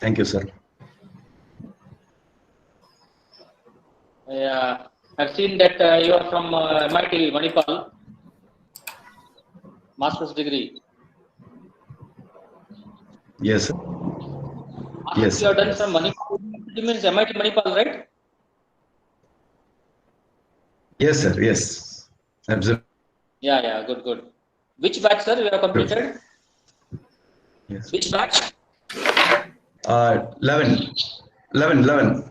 Thank you, sir. Yeah, I've seen that you are from MIT, Manipal, master's degree. Yes, sir. Yes, You have done yes. from Manipal. It means MIT Manipal, right? Yes, sir. Yes. Absolutely. Yeah, good, good. Which batch, sir, you have completed? Yes. Which batch? 11, 2011.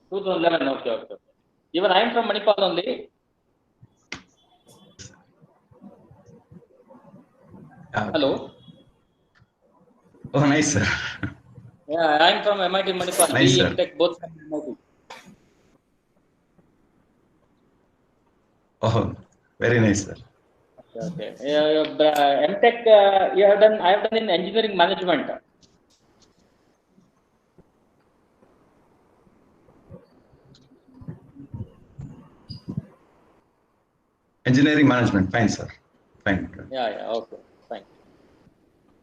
2011. Okay. Even I am from Manipal only. Hello. Oh, nice, sir. Yeah, I am from MIT Manipal. Nice, BE sir. Tech, both from MIT. Oh, very nice, sir. Okay. MTech, you have done. I have done in engineering management. Engineering management. Fine, sir. Fine. Yeah. Okay. Fine.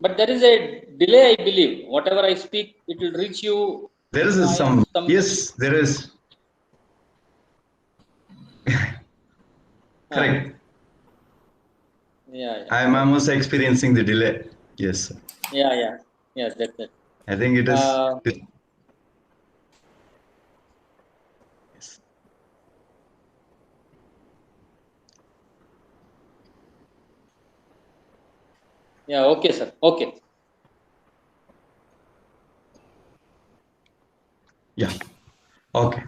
But there is a delay, I believe. Whatever I speak, it will reach you. There is some. Yes, there is. Correct. Yeah. I am almost experiencing the delay. Yes, sir. Yeah. Yes, that's it. I think it is. Yes. Yeah. Okay, sir. Okay. Yeah. Okay.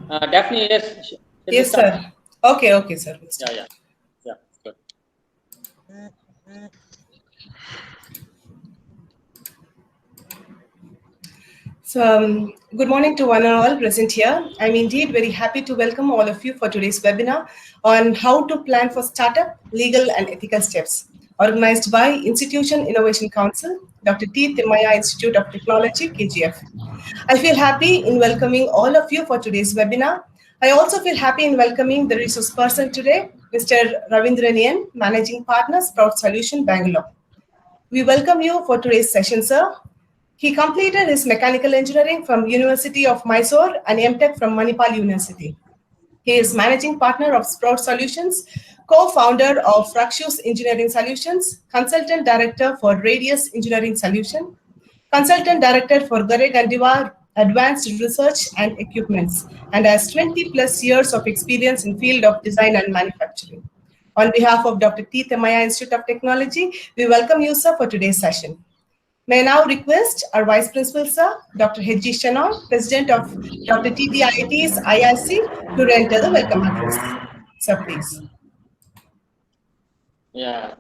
Daphne, yes. Yes, sir. Okay, sir. Yeah. Good. So, good morning to one and all present here. I'm indeed very happy to welcome all of you for today's webinar on how to plan for startup, legal and ethical steps, organized by Institution Innovation Council, Dr. T. Timmaya Institute of Technology, KGF. I feel happy in welcoming all of you for today's webinar. I also feel happy in welcoming the resource person today, Mr. Ravindran N, Managing Partner, Sprout Solution, Bangalore. We welcome you for today's session, sir. He completed his mechanical engineering from University of Mysore and MTech from Manipal University. He is managing partner of Sprout Solutions, co-founder of Fraxus Engineering Solutions, consultant director for Radius Engineering Solution, consultant director for Gareg and Diwar Advanced Research and Equipments, and has 20 plus years of experience in field of design and manufacturing. On behalf of Dr. T. Timmaya Institute of Technology, we welcome you, sir, for today's session. May I now request our Vice Principal, sir, Dr. H.G. Shannon, President of Dr. TTIT's IIC, to render the welcome address. Sir, please. Yeah.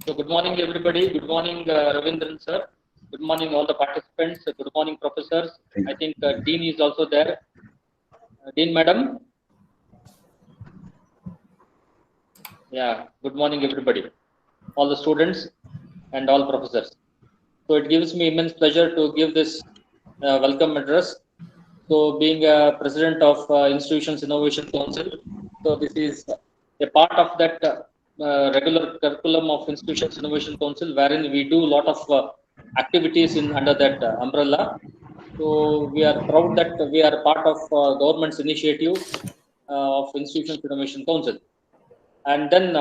So good morning, everybody. Good morning, Ravindran, sir. Good morning, all the participants. Good morning, professors. I think Dean is also there. Dean, madam. Yeah. Good morning, everybody. All the students and all professors. So it gives me immense pleasure to give this welcome address. So being a president of Institutions Innovation Council, so this is a part of that regular curriculum of Institutions Innovation Council, wherein we do a lot of activities under that umbrella. So we are proud that we are part of government's initiative of Institutions Innovation Council. And then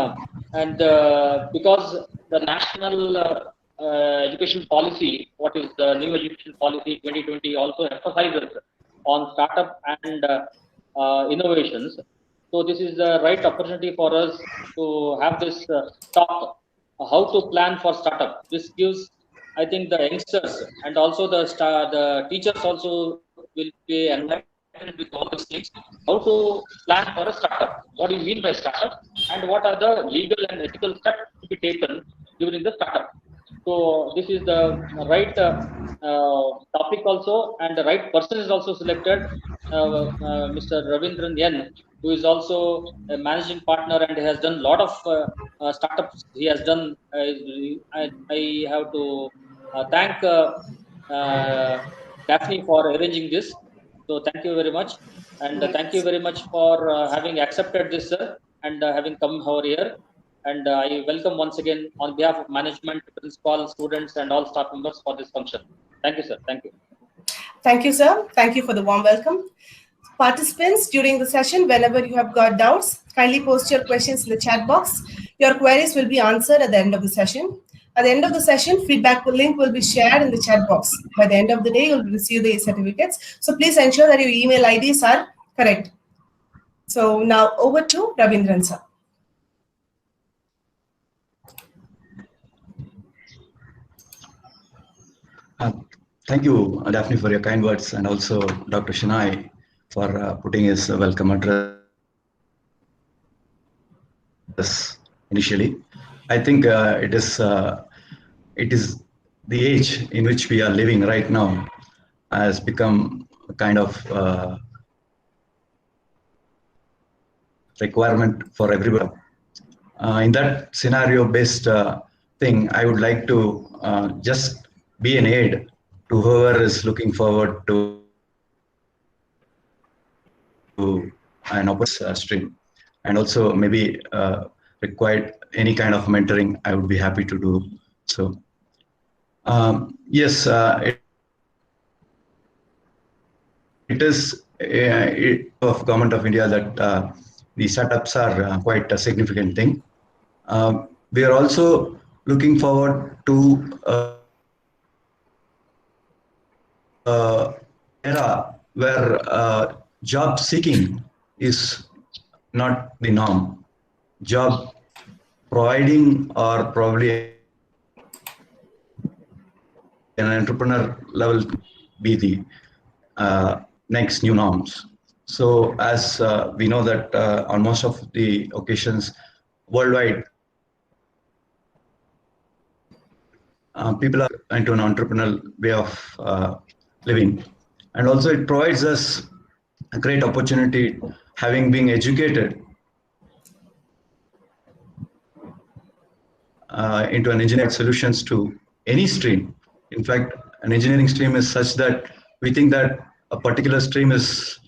because the national education policy, what is the new education policy 2020, also emphasizes on startup and innovations. So this is the right opportunity for us to have this talk, how to plan for startup. This gives, I think, the youngsters and also the teachers also will be enlightened with all these things. How to plan for a startup? What do you mean by startup? And what are the legal and ethical steps to be taken during the startup? So this is the right topic also, and the right person is also selected. Mr. Ravindran N, who is also a managing partner and has done a lot of startups. He has done. I have to thank Daphne for arranging this. So thank you very much, and thank you very much for having accepted this, sir, and having come over here. And I welcome once again on behalf of management, principal, students, and all staff members for this function. Thank you, sir. Thank you. Thank you, sir. Thank you for the warm welcome. Participants, during the session, whenever you have got doubts, kindly post your questions in the chat box. Your queries will be answered at the end of the session. At the end of the session, feedback link will be shared in the chat box. By the end of the day, you'll receive the certificates. So please ensure that your email IDs are correct. So now over to Ravindran, sir. Thank you, Daphne, for your kind words, and also Dr. Shinai for putting his welcome address initially. I think it is the age in which we are living right now has become a kind of requirement for everybody. In that scenario-based thing, I would like to just be an aid to whoever is looking forward to an open stream, and also maybe required any kind of mentoring. I would be happy to do so. Yes, it is of Government of India that the startups are quite a significant thing. We are also looking forward to era where job seeking is not the norm. Job providing or probably an entrepreneur level be the next new norms. So as we know that on most of the occasions worldwide, people are into an entrepreneurial way of living. And also it provides us a great opportunity, having been educated into an engineering solutions to any stream. In fact, an engineering stream is such that we think that a particular stream is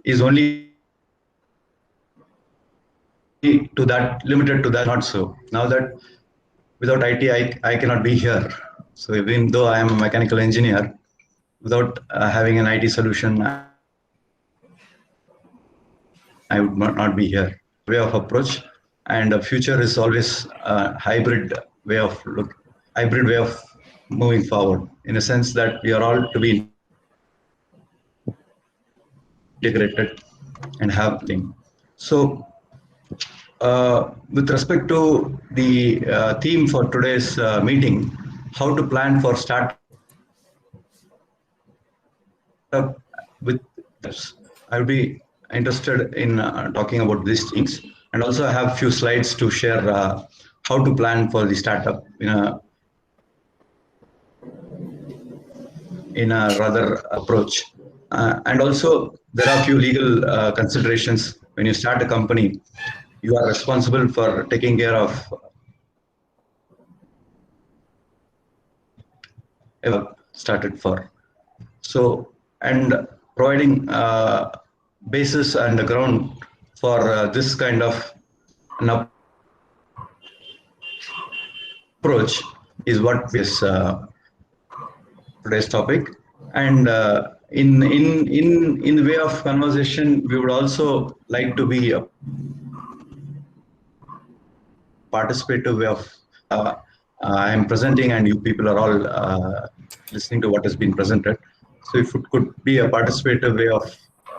only to that, limited to that, not so. Now that without IT, I cannot be here. So even though I am a mechanical engineer, without having an IT solution, I would not be here. Way of approach, and the future is always a hybrid way of moving forward, in a sense that we are all to be integrated and have things. So with respect to the theme for today's meeting, how to plan for startup with this, I would be interested in talking about these things, and also I have a few slides to share how to plan for the startup in a rather approach. And also there are a few legal considerations. When you start a company, you are responsible for taking care of started for. So, and providing basis and the ground for this kind of an approach is what is today's topic. And in the way of conversation, we would also like to be a participative way of I am presenting, and you people are all listening to what has been presented. So if it could be a participative way of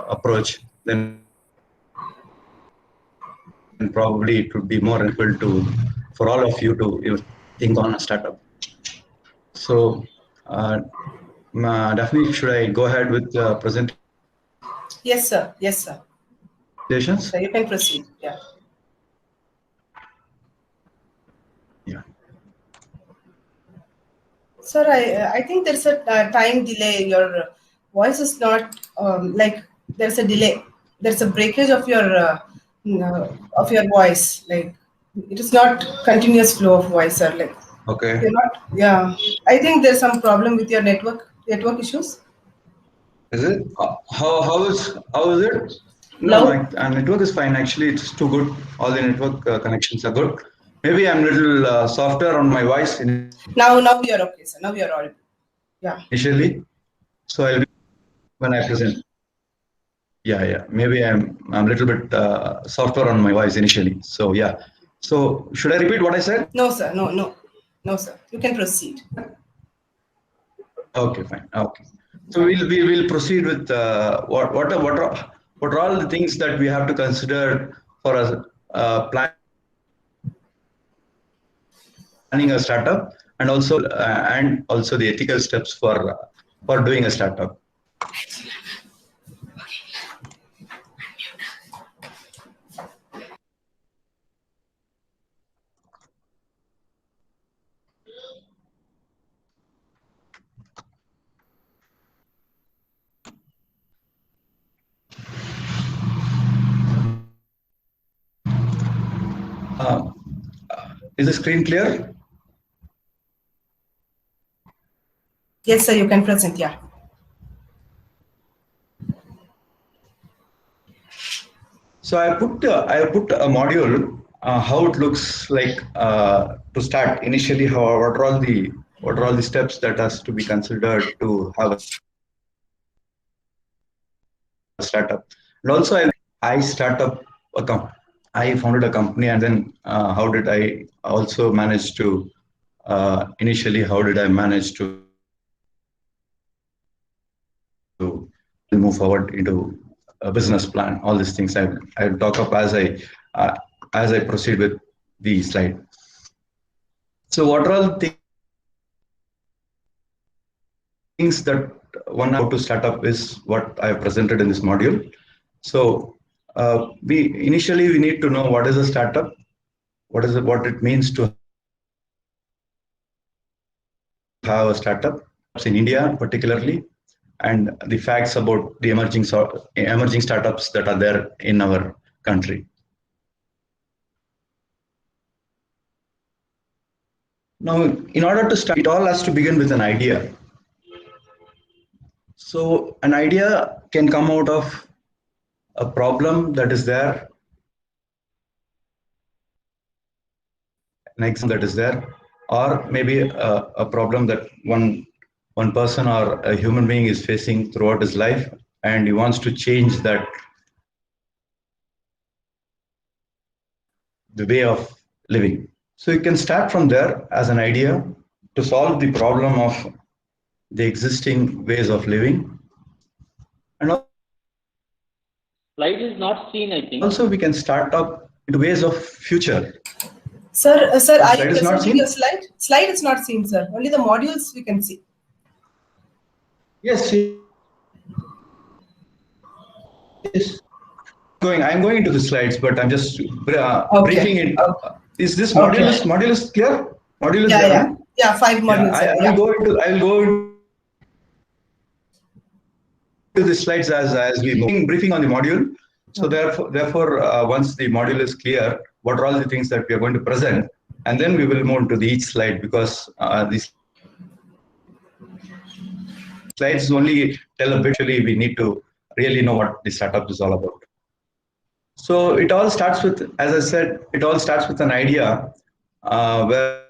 approach, then probably it would be more helpful to for all of you to think on a startup. So Daphne, should I go ahead with the presentation? Yes, sir. Yes, sir. So you can proceed. Yeah. Yeah. Sir, I think there's a time delay. Your voice is not like there's a delay. There's a breakage of your voice. Like it is not continuous flow of voice, sir. Like okay. You're not. Yeah. I think there's some problem with your network issues. Is it? How is it? No, my network is fine. Actually, it's too good. All the network connections are good. Maybe I'm a little softer on my voice Now you're okay, sir. Now you're audible. Yeah. initially. So I'll be when I present. Yeah. Maybe I'm a little bit softer on my voice initially. So yeah. So should I repeat what I said? No, sir. No, sir. You can proceed. Okay, fine. Okay. So we'll proceed with what are all the things that we have to consider for us planning a startup, and also the ethical steps for doing a startup. Is the screen clear? Yes, sir. You can present. Yeah. So I put a module how it looks like to start initially. What are all the steps that has to be considered to have a startup, and also I founded a company, and then how did I also manage to initially how did I manage to move forward into a business plan. All these things I'll talk up as I proceed with the slide. So what are all the things that one how to start up is what I have presented in this module. So we need to know what is a startup, what it means to have a startup in India particularly, and the facts about the emerging startups that are there in our country. Now, in order to start, it all has to begin with an idea. So an idea can come out of a problem that is there, an exam that is there, or maybe a problem that one person or a human being is facing throughout his life, and he wants to change that the way of living. So you can start from there as an idea to solve the problem of the existing ways of living. And Slide is not seen, I think. also we can start up into ways of future. Sir, are you Slide is not presenting seen? your slide? Slide is not seen, sir. Only the modules we can see. Yes. I'm going into the slides, but I'm just briefing it. Is this module is clear? Module is there? Yeah, 5 modules. I'll go into the slides as we move. Briefing on the module. So therefore, once the module is clear, what are all the things that we are going to present, and then we will move to each slide, because these slides only tell a bit. Actually, we need to really know what the startup is all about. So it all starts with, as I said, an idea where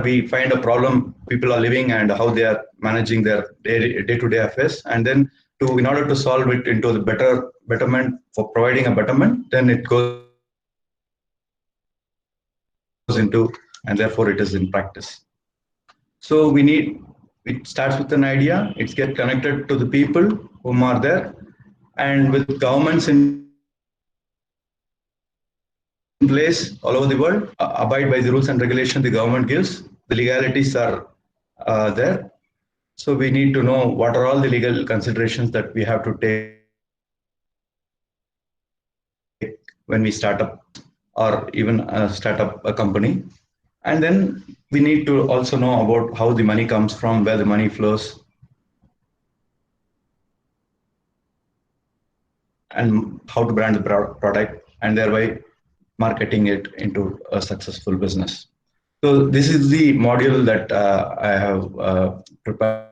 we find a problem people are living and how they are managing their day-to-day affairs, and then in order to solve it into the betterment, for providing a betterment, then it goes into, and therefore it is in practice. So it starts with an idea, it gets connected to the people whom are there, and with governments in place all over the world, abide by the rules and regulations the government gives. The legalities are there. So we need to know what are all the legal considerations that we have to take when we start up or even start up a company. And then we need to also know about how the money comes from, where the money flows, and how to brand the product, and thereby marketing it into a successful business. So this is the module that I have prepared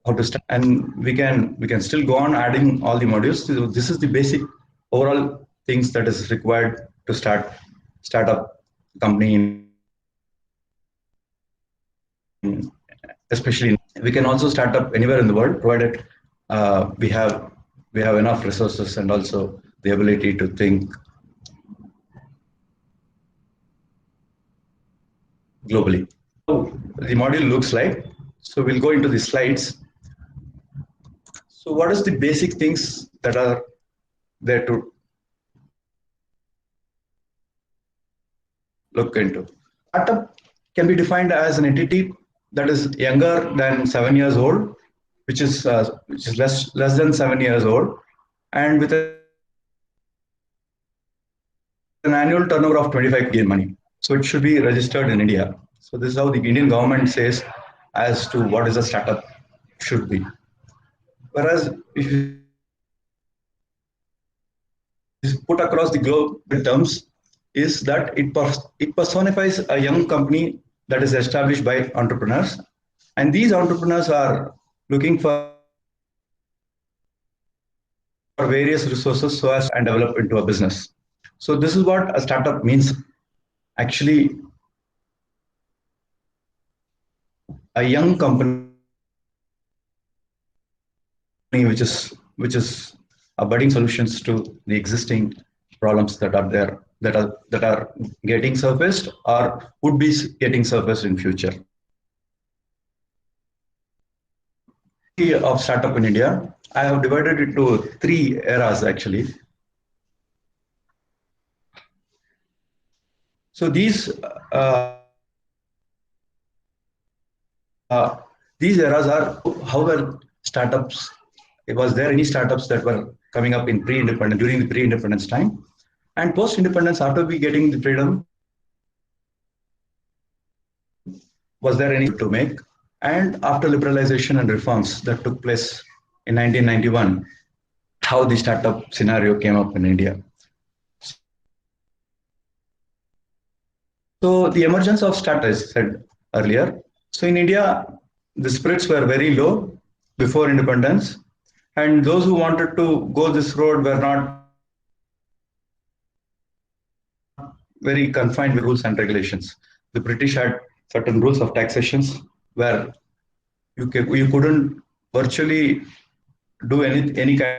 how to start, and we can still go on adding all the modules. So this is the basic overall things that is required to start up company. Especially, we can also start up anywhere in the world, provided we have enough resources and also the ability to think globally. So the module looks like. So we'll go into the slides. So what is the basic things that are there to look into? Startup can be defined as an entity that is younger than 7 years old, which is less than 7 years old, and with an annual turnover of 25 crore money. So it should be registered in India. So this is how the Indian government says as to what is a startup should be. Whereas if you put across the globe in terms, is that it personifies a young company that is established by entrepreneurs, and these entrepreneurs are looking for various resources so as and develop into a business. So this is what a startup means. Actually, a young company which is budding solutions to the existing problems that are there, that are getting surfaced or would be getting surfaced in future. Of startup in India, I have divided it into 3 eras actually. So these eras are how were startups. Was there any startups that were coming up in pre-independence, during the pre-independence time, and post-independence after we getting the freedom? Was there any to make? And after liberalization and reforms that took place in 1991, how the startup scenario came up in India. So the emergence of startups, said earlier. So in India, the spirits were very low before independence, and those who wanted to go this road were not very confined with rules and regulations. The British had certain rules of taxations where you couldn't virtually do any kind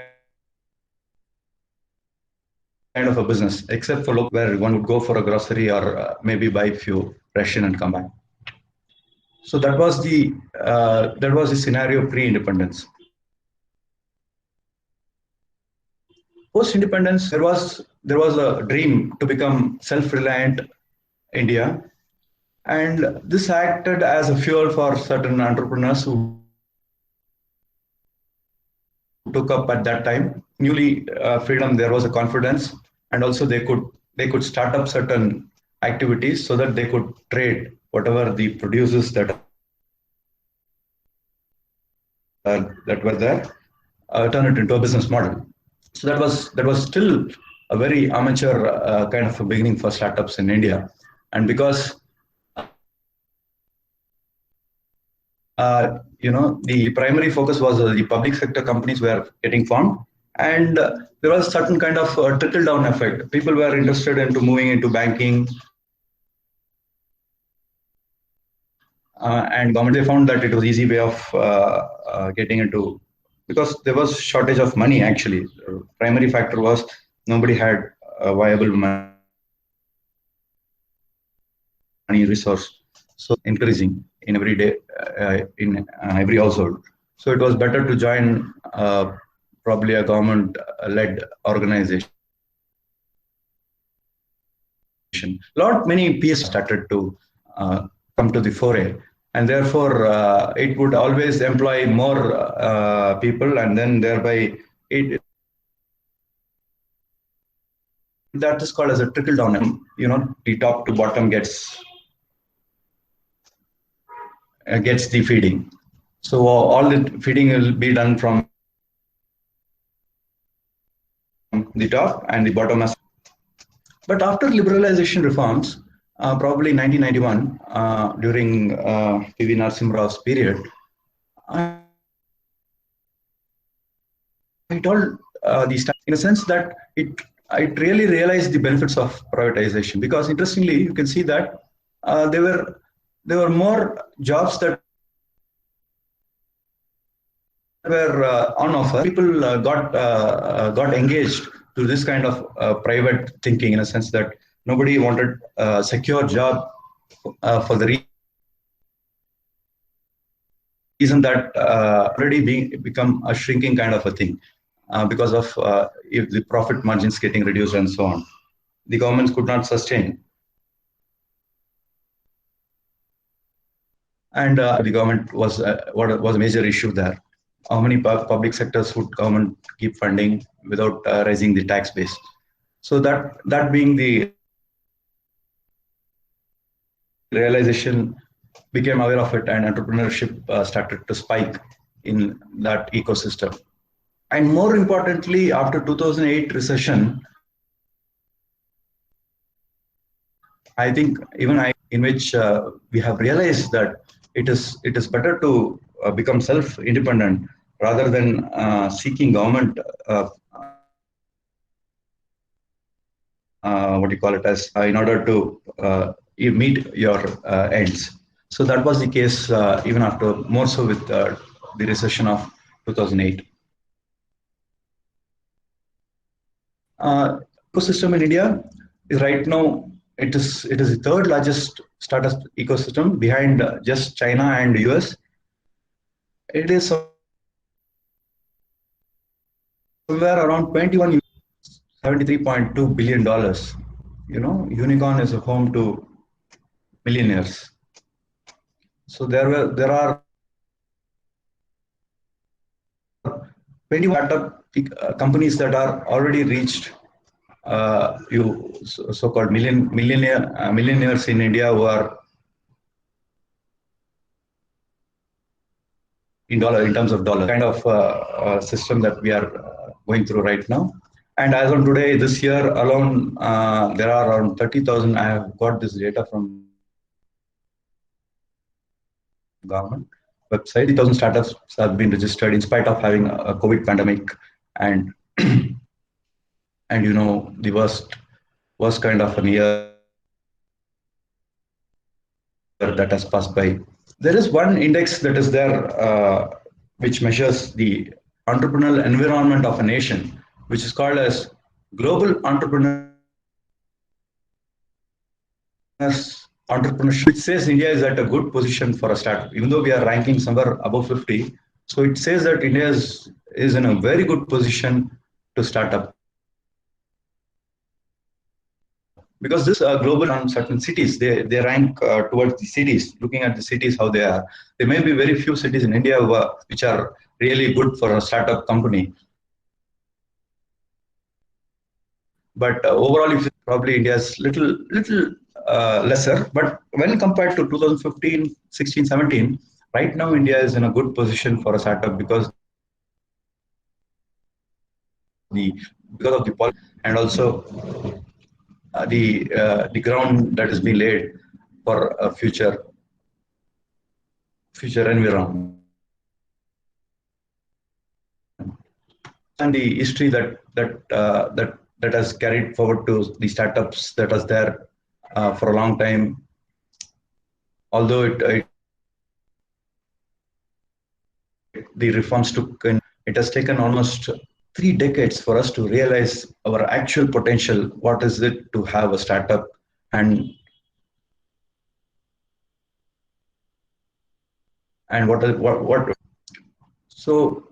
of a business except for where one would go for a grocery or maybe buy a few ration and come back. So that was the scenario pre-independence. Post-independence, there was a dream to become self-reliant India, and this acted as a fuel for certain entrepreneurs who took up at that time newly freedom. There was a confidence, and also they could start up certain activities so that they could trade whatever the producers that were there, turn it into a business model. So that was still a very amateur kind of a beginning for startups in India, and because the primary focus was the public sector companies were getting formed, and there was a certain kind of trickle down effect. People were interested into moving into banking, and government, they found that it was easy way of getting into, because there was shortage of money actually. The primary factor was nobody had a viable money resource, so increasing in every day in every household. So it was better to join probably a government-led organization. Many PS started to come to the foray, and therefore it would always employ more people, and then thereby that is called as a trickle down. The top to bottom gets the feeding. So all the feeding will be done from the top and the bottom. But after liberalization reforms, probably 1991, during P.V. Narasimha Rao's period, told in a sense that it really realized the benefits of privatization, because interestingly you can see that there were more jobs that were on offer. People got engaged to this kind of private thinking, in a sense that nobody wanted a secure job for the reason that already become a shrinking kind of a thing because of if the profit margins getting reduced and so on. The governments could not sustain. And the government was what was a major issue there. How many public sectors would government keep funding without raising the tax base? So that being the realization, became aware of it, and entrepreneurship started to spike in that ecosystem. And more importantly, after 2008 recession, I think in which we have realized that it is better to become self-independent rather than seeking government what do you call it as in order to meet your ends. So that was the case even after, more so with the recession of 2008. Ecosystem in India is right now, it is the third largest startup ecosystem behind just China and US. It is somewhere around 21, $73.2 billion. Unicorn is a home to millionaires. So there are 20 startup companies that are already reached so-called millionaires in India, who are in terms of dollar, kind of system that we are going through right now. And as on today, this year alone, there are around 30,000. I have got this data from government website. 30,000 startups have been registered in spite of having a COVID pandemic and the worst kind of a year that has passed by. There is one index that is there which measures the entrepreneurial environment of a nation, which is called as Global Entrepreneurship, which says India is at a good position for a startup, even though we are ranking somewhere above 50. So it says that India is in a very good position to start up. Because this global on certain cities, they rank towards the cities, looking at the cities, how they are. There may be very few cities in India which are really good for a startup company. But overall, probably India's little lesser. But when compared to 2015, 16, 17, right now India is in a good position for a startup because of the policy, and also the ground that has been laid for a future environment, and the history that has carried forward to the startups that was there for a long time. Although the reforms it has taken almost 3 decades for us to realize our actual potential. What is it to have a startup, and what? So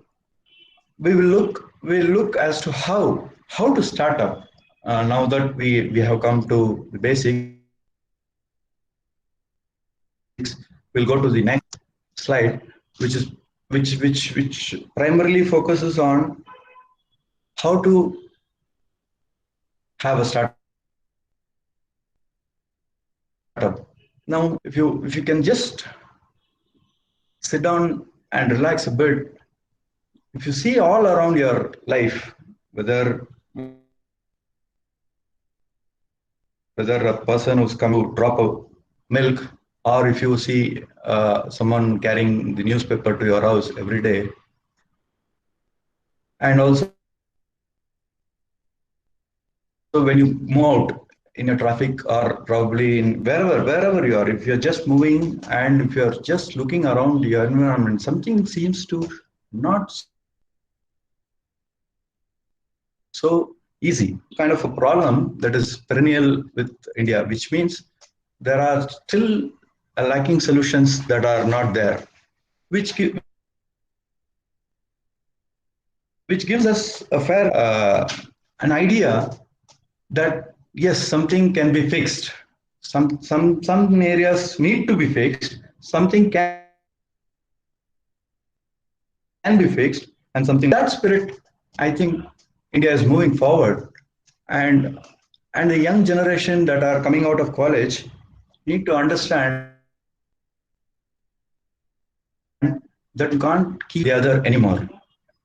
we will look as to how to start up. Now that we have come to the basics, we'll go to the next slide, which primarily focuses on how to have a startup. Now, if you can just sit down and relax a bit, if you see all around your life, whether a person who's come to drop a milk, or if you see someone carrying the newspaper to your house every day, And also, when you move out in a traffic or probably in wherever you are, if you're just moving and if you're just looking around your environment, something seems to not so easy. Kind of a problem that is perennial with India, which means there are still lacking solutions that are not there, which gives us a fair an idea that yes, something can be fixed. Some areas need to be fixed. Something can be fixed, and something that spirit. I think India is moving forward, and the young generation that are coming out of college need to understand that you can't keep the other anymore.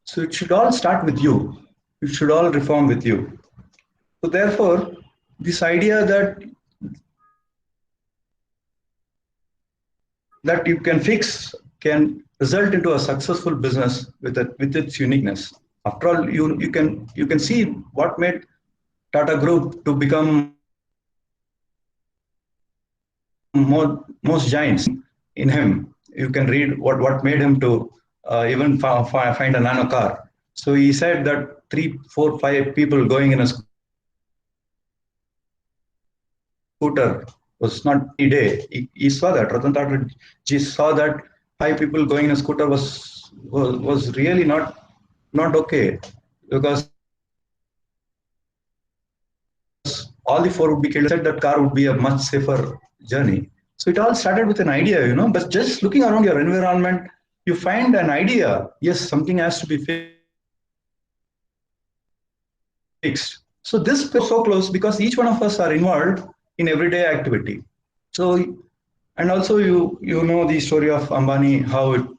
So it should all start with you. It should all reform with you. So therefore, this idea that you can fix can result into a successful business with its uniqueness. After all, you can see what made Tata Group to become most giants in him. You can read what made him to even find a nano car. So he said that 3, 4, 5 people going in a scooter was not a day. He saw that. Ratan Tata ji saw that 5 people going in a scooter was really not okay, because all the 4 would be killed. Said that car would be a much safer journey. So it all started with an idea, but just looking around your environment, you find an idea. Yes, something has to be fixed. So this is so close because each one of us are involved in everyday activity. So, and also you know the story of Ambani, how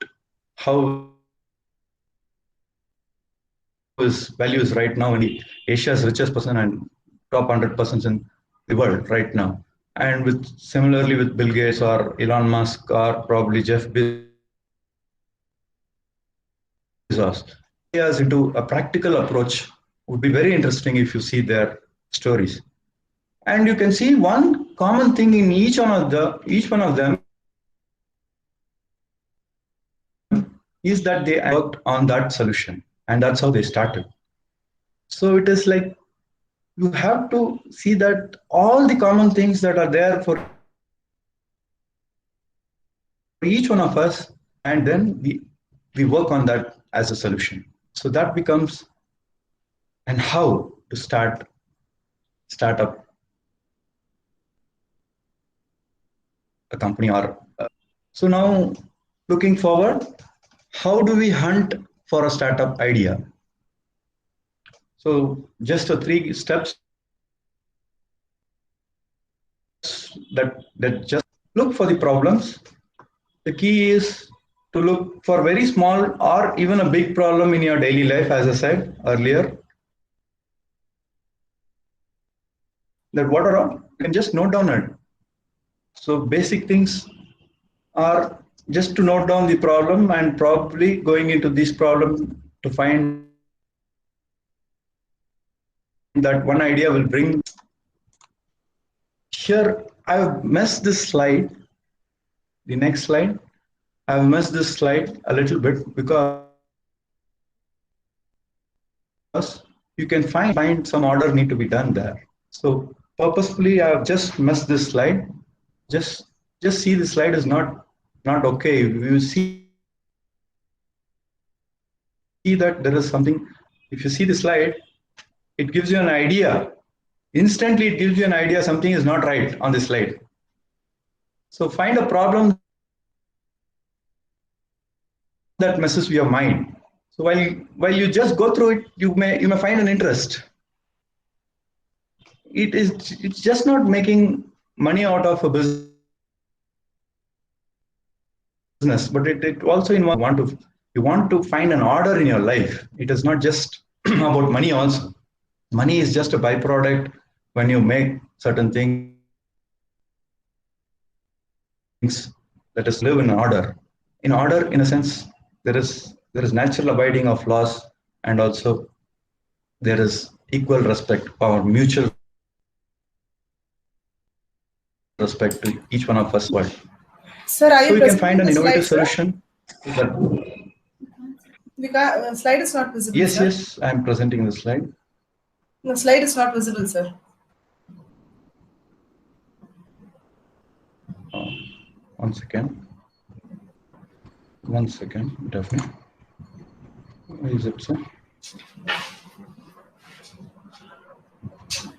his value is right now in Asia's richest person and top 100 persons in the world right now. And similarly with Bill Gates or Elon Musk or probably Jeff Bezos, ideas into a practical approach would be very interesting if you see their stories. And you can see one common thing in each one of them is that they worked on that solution, and that's how they started. So it is like you have to see that all the common things that are there for each one of us, and then we work on that as a solution. So that becomes and how to start up a company or so now looking forward, how do we hunt for a startup idea? So just 3 steps that just look for the problems. The key is to look for very small or even a big problem in your daily life, as I said earlier. That what are all, you can just note down it. So basic things are just to note down the problem and probably going into this problem to find that one idea will bring. Here I've messed this slide. The next slide, I've messed this slide a little bit because you can find some order need to be done there. So purposefully I've just messed this slide. Just see the slide is not okay. You see that there is something. If you see the slide, it gives you an idea. Instantly it gives you an idea something is not right on the slide. So find a problem that messes with your mind. So while you just go through it, you may find an interest. It's just not making money out of a business, but it also you want to find an order in your life. It is not just about money also. Money is just a byproduct when you make certain things that is live in order. In order, in a sense, there is natural abiding of laws and also there is equal respect or mutual respect to each one of us. World. Sir, are So you we can find presenting an the innovative slide, sir? solution. The slide is not visible, Yes, sir. yes, I am presenting the slide. The slide is not visible, sir. One second. One second, definitely. Where is it, sir?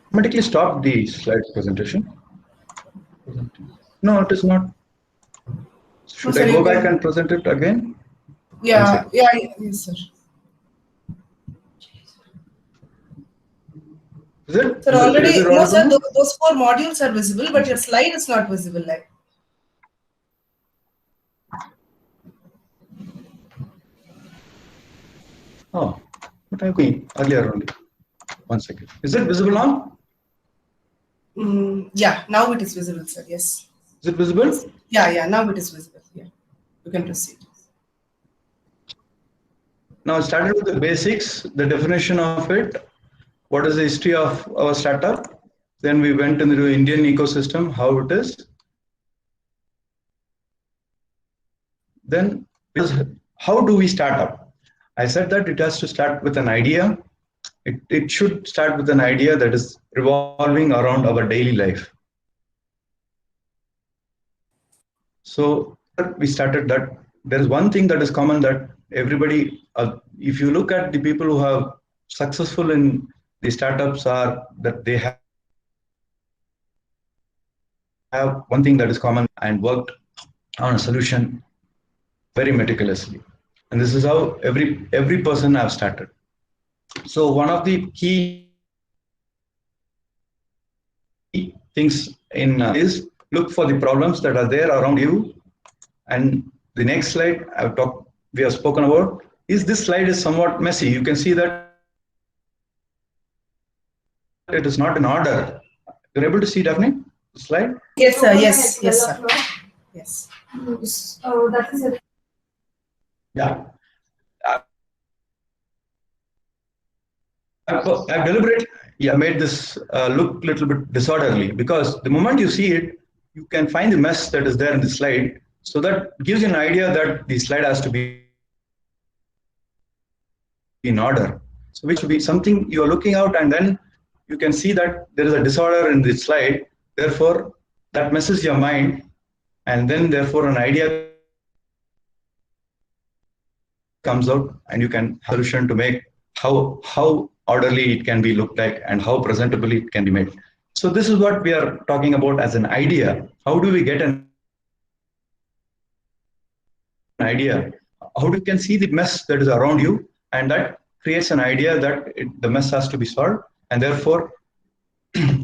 Automatically stop the slide presentation. No, it is not. Should sir, I go you back can- and present it again? Yeah, yes, sir. Is it? Sir, Is already, it no, sir, audible? those 4 modules are visible, but your slide is not visible. Like, Oh, but I've been earlier only. One second. Is it visible now? yeah, now it is visible, sir. Yes. Is it visible? Yeah, now it is visible. Yeah, you can proceed. Now I started with the basics, the definition of it, what is the history of our startup. Then we went into the Indian ecosystem, how it is. Then how do we start up? I said that it has to start with an idea. It should start with an idea that is revolving around our daily life. So we started that. There is one thing that is common that everybody, if you look at the people who have successful in the startups, are that they have one thing that is common and worked on a solution very meticulously. And this is how every person have started. So one of the key things in is look for the problems that are there around you. And the next slide we have spoken about is this slide is somewhat messy. You can see that it is not in order. You're able to see, Daphne, the slide? Yes, sir. Yes, sir. Yes. Oh, that is it. Yeah. I've deliberately made this look a little bit disorderly because the moment you see it, you can find the mess that is there in the slide. So that gives you an idea that the slide has to be in order. So which would be something you're looking out, and then you can see that there is a disorder in the slide. Therefore, that messes your mind, and then therefore an idea comes out, and you can have a solution to make how orderly it can be looked like and how presentably it can be made. So this is what we are talking about as an idea. How do we get an idea? How you can see the mess that is around you, and that creates an idea that the mess has to be solved, and therefore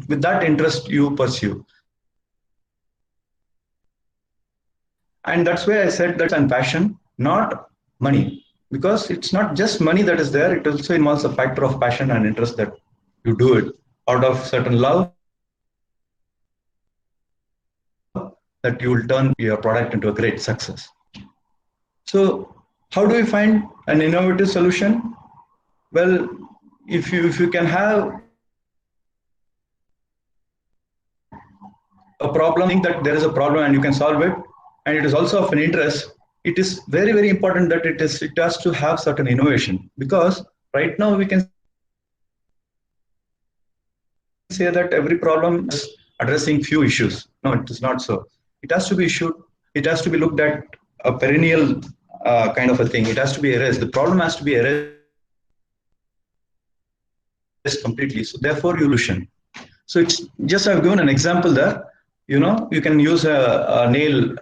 with that interest you pursue. And that's why I said that's and passion, not money, because it's not just money that is there. It also involves a factor of passion and interest that you do it out of certain love, that you will turn your product into a great success. So how do we find an innovative solution? Well, if you can have a problem, think that there is a problem and you can solve it, and it is also of an interest, it is very, very important that it has to have certain innovation, because right now we can say that every problem is addressing few issues. No, it is not so. It has to be issued. It has to be looked at a perennial kind of a thing. It has to be erased. The problem has to be erased completely. So therefore, solution. So it's just I've given an example there. You know, you can use a nail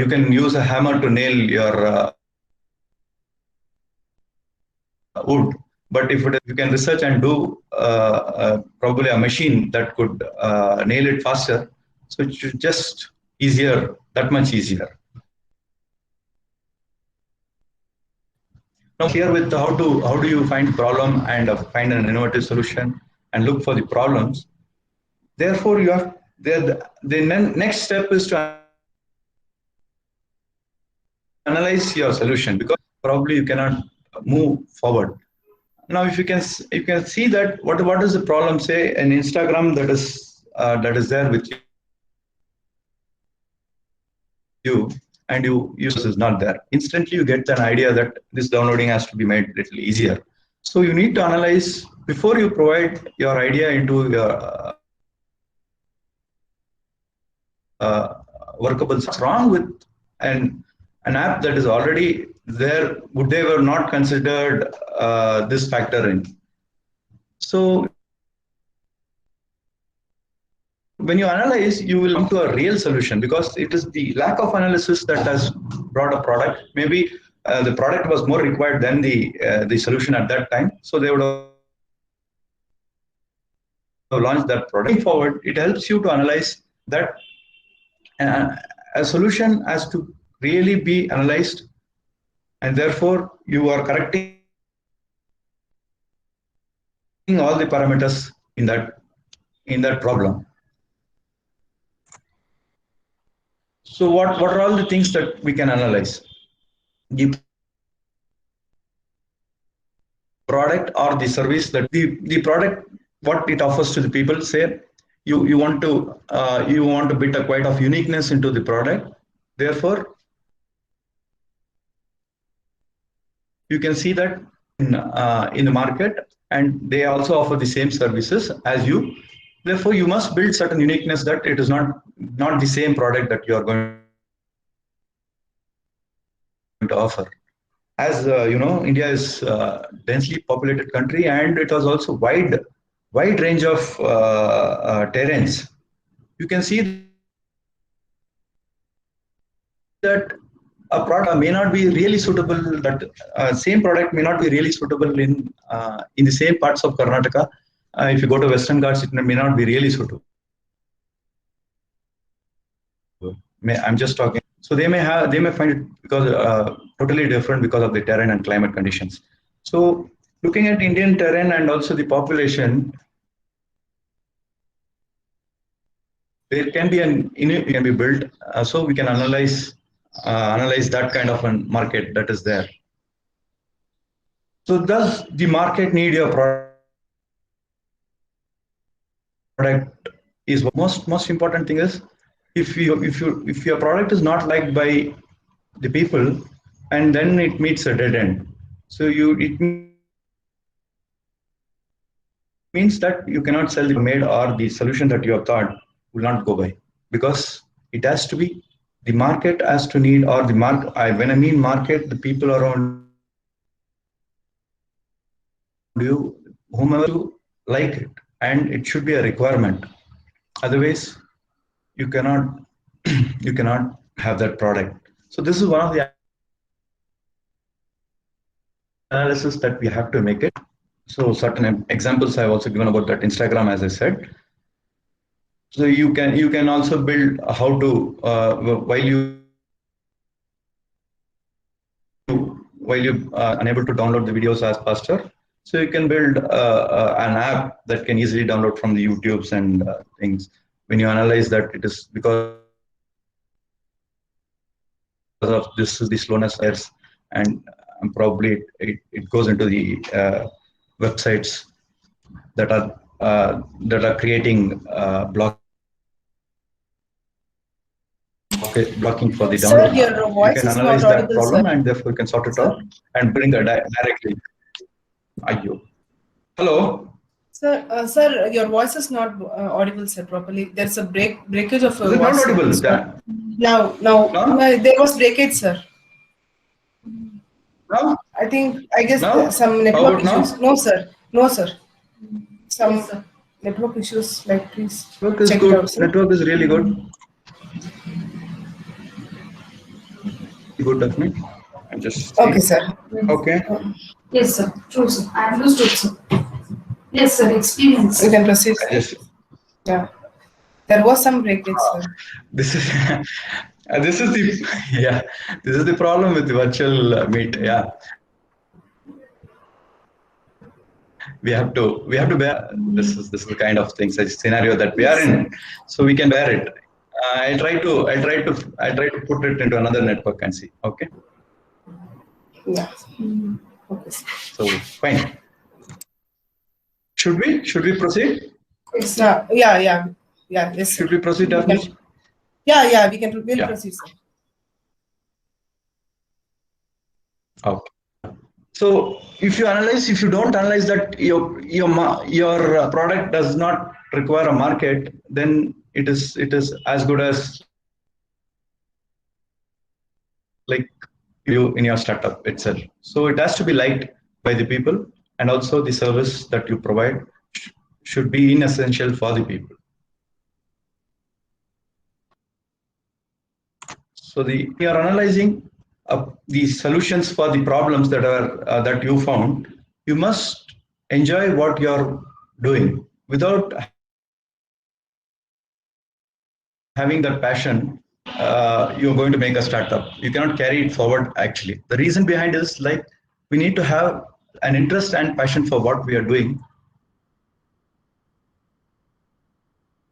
you can use a hammer to nail your wood. But if you can research and do probably a machine that could nail it faster, so it's just easier, that much easier. Now here with how do you find problem and find an innovative solution and look for the problems. Therefore, you have the next step is to analyze your solution, because probably you cannot move forward. Now, if you can see that what is the problem? Say an Instagram that is there with you, and use is not there. Instantly, you get an idea that this downloading has to be made a little easier. So you need to analyze before you provide your idea into your workable. What's wrong with an app that is already there? Would they were not considered this factor in? So when you analyze, you will come to a real solution, because it is the lack of analysis that has brought a product. Maybe the product was more required than the solution at that time, so they would have launched that product. Forward, it helps you to analyze that a solution has to really be analyzed, and therefore you are correcting all the parameters in that problem. So what are all the things that we can analyze? The product or the service that the product, what it offers to the people. Say you want to build a quite of uniqueness into the product. Therefore, you can see that in the market, and they also offer the same services as you. Therefore, you must build certain uniqueness that it is not the same product that you are going to offer. As you know, India is a densely populated country, and it has also wide range of terrains. You can see that a product may not be really suitable. That same product may not be really suitable in the same parts of Karnataka. If you go to Western Ghats, it may not be really suitable. I'm just talking. So they may find it because totally different because of the terrain and climate conditions. So looking at Indian terrain and also the population, there can be can be built. So we can analyze that kind of a market that is there. So does the market need your product? Is most important thing is if your product is not liked by the people, and then it meets a dead end. So it means that you cannot sell the made, or the solution that you have thought will not go by, because it has to be the market has to need, or the market. When I mean market, the people around you, whomever you like it, and it should be a requirement. Otherwise, you cannot have that product. So this is one of the analysis that we have to make it. So certain examples I've also given about that Instagram, as I said. So you can also build how to while you unable to download the videos as faster. So you can build an app that can easily download from the YouTubes and things. When you analyze that, it is because of this is the slowness errors, and probably it goes into the websites that are creating blocking for the download. Sir, your voice you can is analyze not that audible, problem, sir. and therefore you can sort it out and bring it directly. Hello. Sir, your voice is not audible, sir, properly. There's a breakage of your Is it not voice. audible? No, there was breakage, sir. No? I guess No? some How network about issues. now? No, sir. Some Yes, sir. network issues, like, please Network is check good. it out, sir. Network is really good. Good, definitely. I'm just Okay, sir. okay. Yes, sir. True, sir. I understood, sir. Yes, sir. Experience. You can proceed. Yes. Yeah. There was some breakage, sir. This is this is the problem with the virtual meet. Yeah. We have to bear this is the kind of things, a scenario that we are in, so we can bear it. I try to put it into another network and see. Okay. Yeah. Okay. So fine. Should we proceed? Yes, Yeah. Yes, sir. Should we proceed, We Daphne? can- Yeah. We'll Yeah. proceed, sir. Okay. So if you don't analyze that your product does not require a market, then it is as good as like you in your startup itself. So it has to be liked by the people, and also the service that you provide should be inessential for the people. So we are analyzing the solutions for the problems that you found. You must enjoy what you're doing without having that passion. You're going to make a startup. You cannot carry it forward. Actually, the reason behind is like we need to have an interest and passion for what we are doing,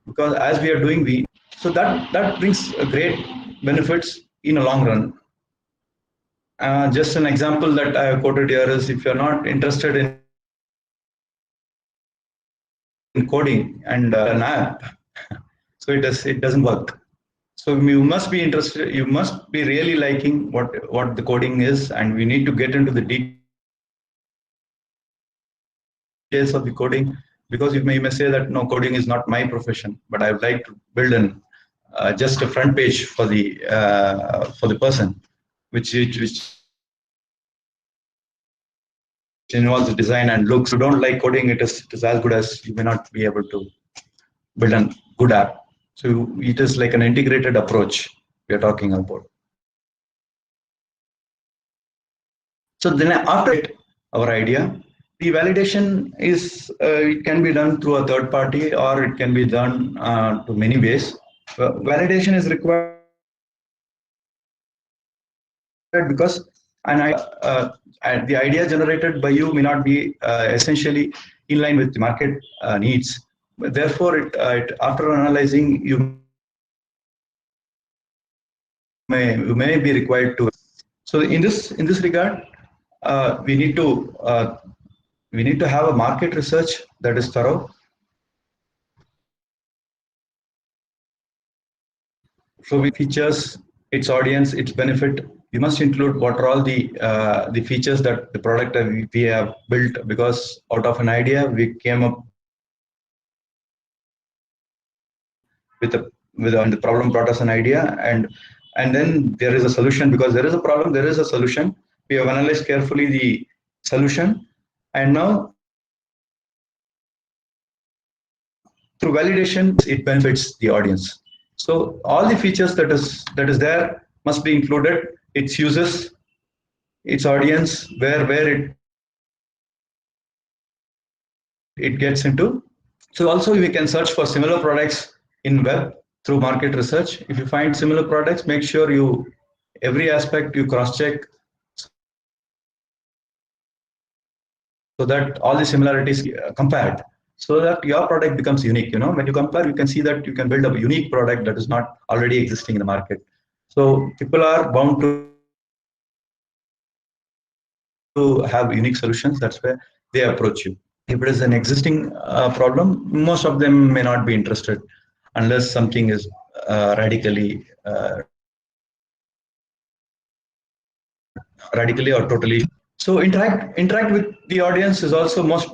because as we are doing, so that brings great benefits in a long run. Just an example that I have quoted here is, if you're not interested in coding and an app, so it doesn't work. So you must be interested, you must be really liking what the coding is, and we need to get into the details of the coding, because you may say that no, coding is not my profession, but I would like to build just a front page for the person, which involves the design and looks. If you don't like coding, it is as good as you may not be able to build a good app. So it is like an integrated approach we are talking about. So then after our idea, the validation is it can be done through a third party, or it can be done to many ways. Validation is required because the idea generated by you may not be essentially in line with the market needs. Therefore, after analyzing, you may be required to. So in this regard, we need to have a market research that is thorough. So we features, its audience, its benefit. We must include what are all the features that the product that we have built, because out of an idea we came up with the problem brought us an idea, and then there is a solution. Because there is a problem, there is a solution. We have analyzed carefully the solution, and now through validation it benefits the audience. So all the features that is there must be included, its uses, its audience, where it gets into. So also we can search for similar products in web through market research. If you find similar products, make sure every aspect you cross check, so that all the similarities compared, so that your product becomes unique. When you compare, you can see that you can build a unique product that is not already existing in the market. So people are bound to have unique solutions. That's where they approach you. If it is an existing problem, most of them may not be interested unless something is radically or totally. So interact with the audience is also most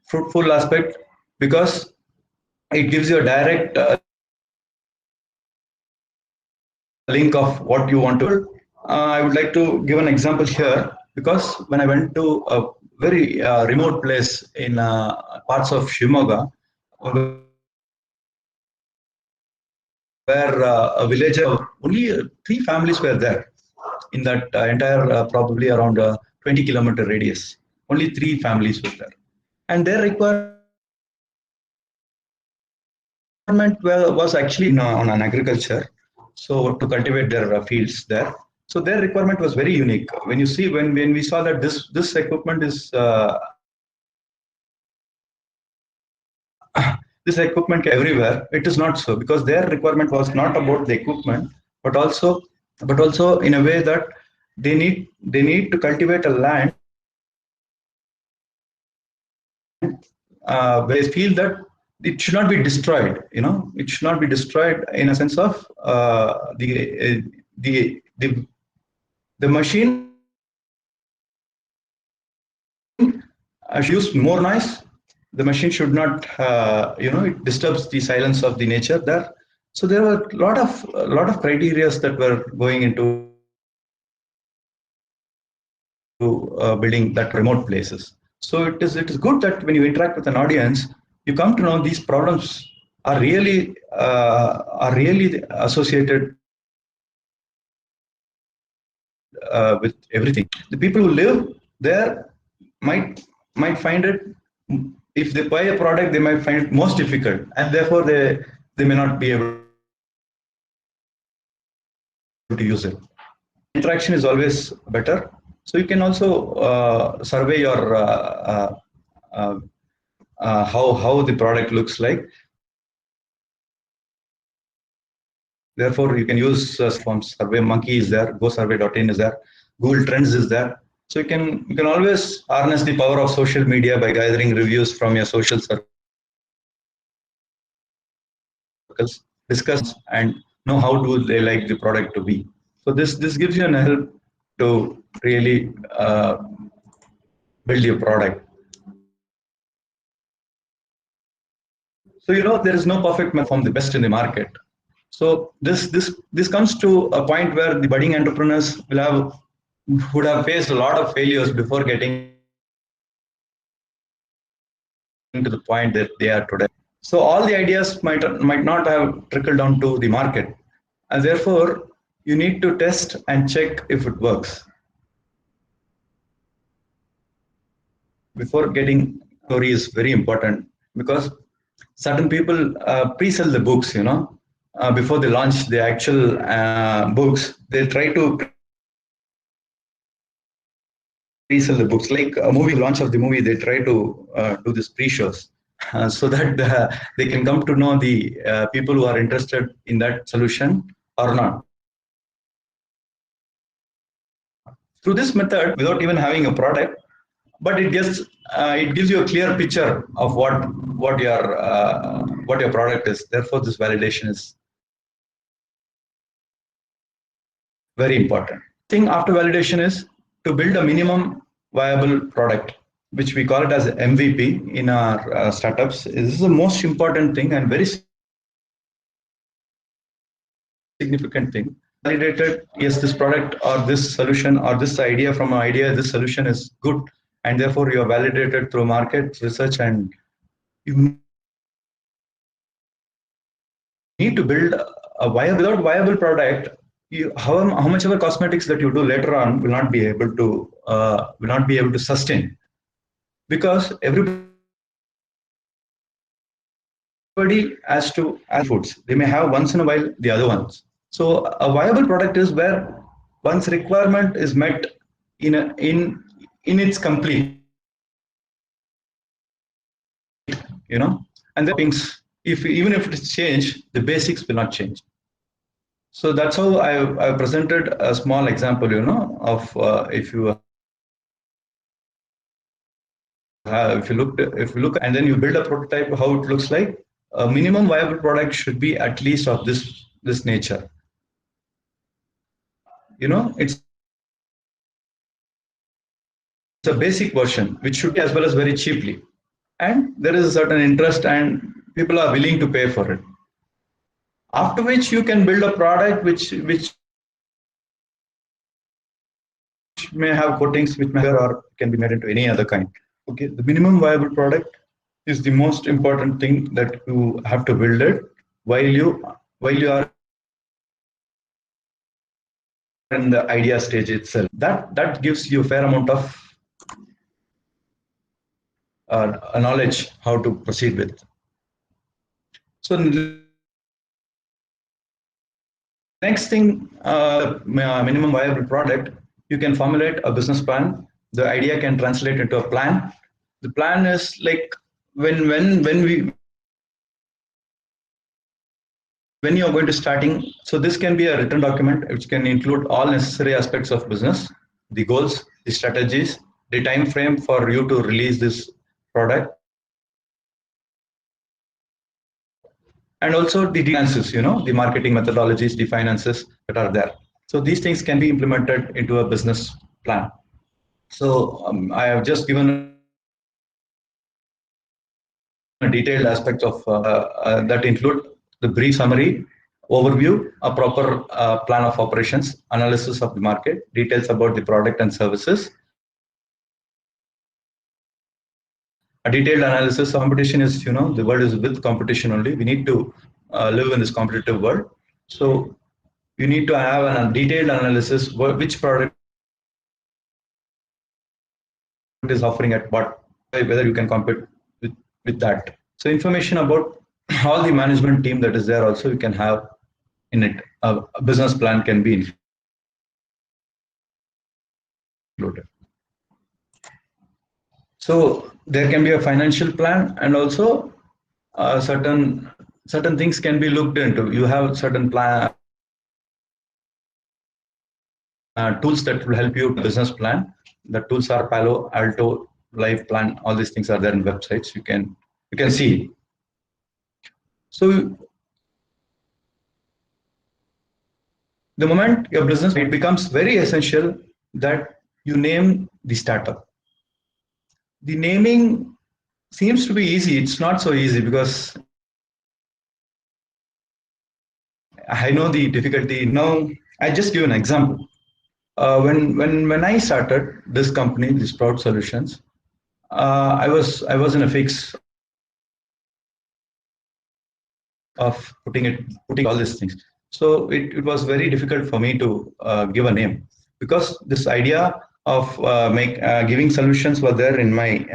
fruitful aspect, because it gives you a direct link of what you want to. I would like to give an example here, because when I went to a very remote place in parts of Shimoga, where a village, only 3 families were there in that entire probably around 20-kilometer radius. Only 3 families were there, and their requirement was actually on an agriculture, so to cultivate their fields there. So their requirement was very unique. When we saw that this equipment is this equipment everywhere, it is not so, because their requirement was not about the equipment, but also in a way that they need to cultivate a land where they feel that it should not be destroyed. It should not be destroyed in a sense of the machine should use more noise. The machine should not, it disturbs the silence of the nature there. So there were a lot of criteria that were going into building that remote places. So it is good that when you interact with an audience, you come to know these problems are really associated with everything. The people who live there might find it, if they buy a product, they might find it most difficult, and therefore they may not be able to use it. Interaction is always better. So you can also survey your how the product looks like. Therefore, you can use forms. SurveyMonkey is there, GoSurvey.in is there, Google Trends is there. So you can always harness the power of social media by gathering reviews from your social circles, discuss and know how do they like the product to be. So this gives you an help to really build your product. So there is no perfect method from the best in the market. So this comes to a point where the budding entrepreneurs would have faced a lot of failures before getting to the point that they are today. So all the ideas might not have trickled down to the market, and therefore you need to test and check if it works before getting. Story is very important, because certain people pre-sell the books, before they launch the actual books. They try to pre-sell the books, like a movie launch of the movie. They try to do this pre-shows so that they can come to know the people who are interested in that solution or not. Through this method, without even having a product, but it gives you a clear picture of what your product is. Therefore, this validation is very important. Thing after validation is to build a minimum viable product, which we call it as MVP in our startups. This is the most important thing and very significant thing. Validated, yes, this product or this solution or this idea, from an idea, this solution is good, and therefore you are validated through market research, and you need to build a without viable product. How much ever cosmetics that you do later on will not be able to sustain, because everybody has to add foods. They may have once in a while the other ones. So a viable product is where one's requirement is met in its complete, and the things, even if it's changed, the basics will not change. So that's how I presented a small example, of if you look and then you build a prototype, how it looks like. A minimum viable product should be at least of this nature. It's a basic version which should be as well as very cheaply, and there is a certain interest and people are willing to pay for it. After which you can build a product which may have coatings, which may or can be made into any other kind. Okay, the minimum viable product is the most important thing that you have to build it while you are in the idea stage itself. That gives you a fair amount of knowledge how to proceed with. So next thing, minimum viable product, you can formulate a business plan. The idea can translate into a plan. The plan is like when we when you're going to starting, so this can be a written document which can include all necessary aspects of business, the goals, the strategies, the time frame for you to release this product, and also the finances, the marketing methodologies, the finances that are there. So these things can be implemented into a business plan. So I have just given a detailed aspects of that include the brief summary, overview, a proper plan of operations, analysis of the market, details about the product and services, a detailed analysis. Competition is, the world is with competition only. We need to live in this competitive world. So you need to have a detailed analysis which product is offering at what, whether you can compete with that. So information about all the management team that is there also you can have in it. A business plan can be included. So there can be a financial plan, and also certain things can be looked into. You have certain plan tools that will help you business plan. The tools are Palo Alto, Live Plan. All these things are there in websites. You can see. So the moment your business, it becomes very essential that you name the startup. The naming seems to be easy. It's not so easy, because I know the difficulty. Now, I just give an example. When I started this company, the Sprout Solutions, I was in a fix of putting all these things. So it was very difficult for me to give a name, because this idea of giving solutions were there in my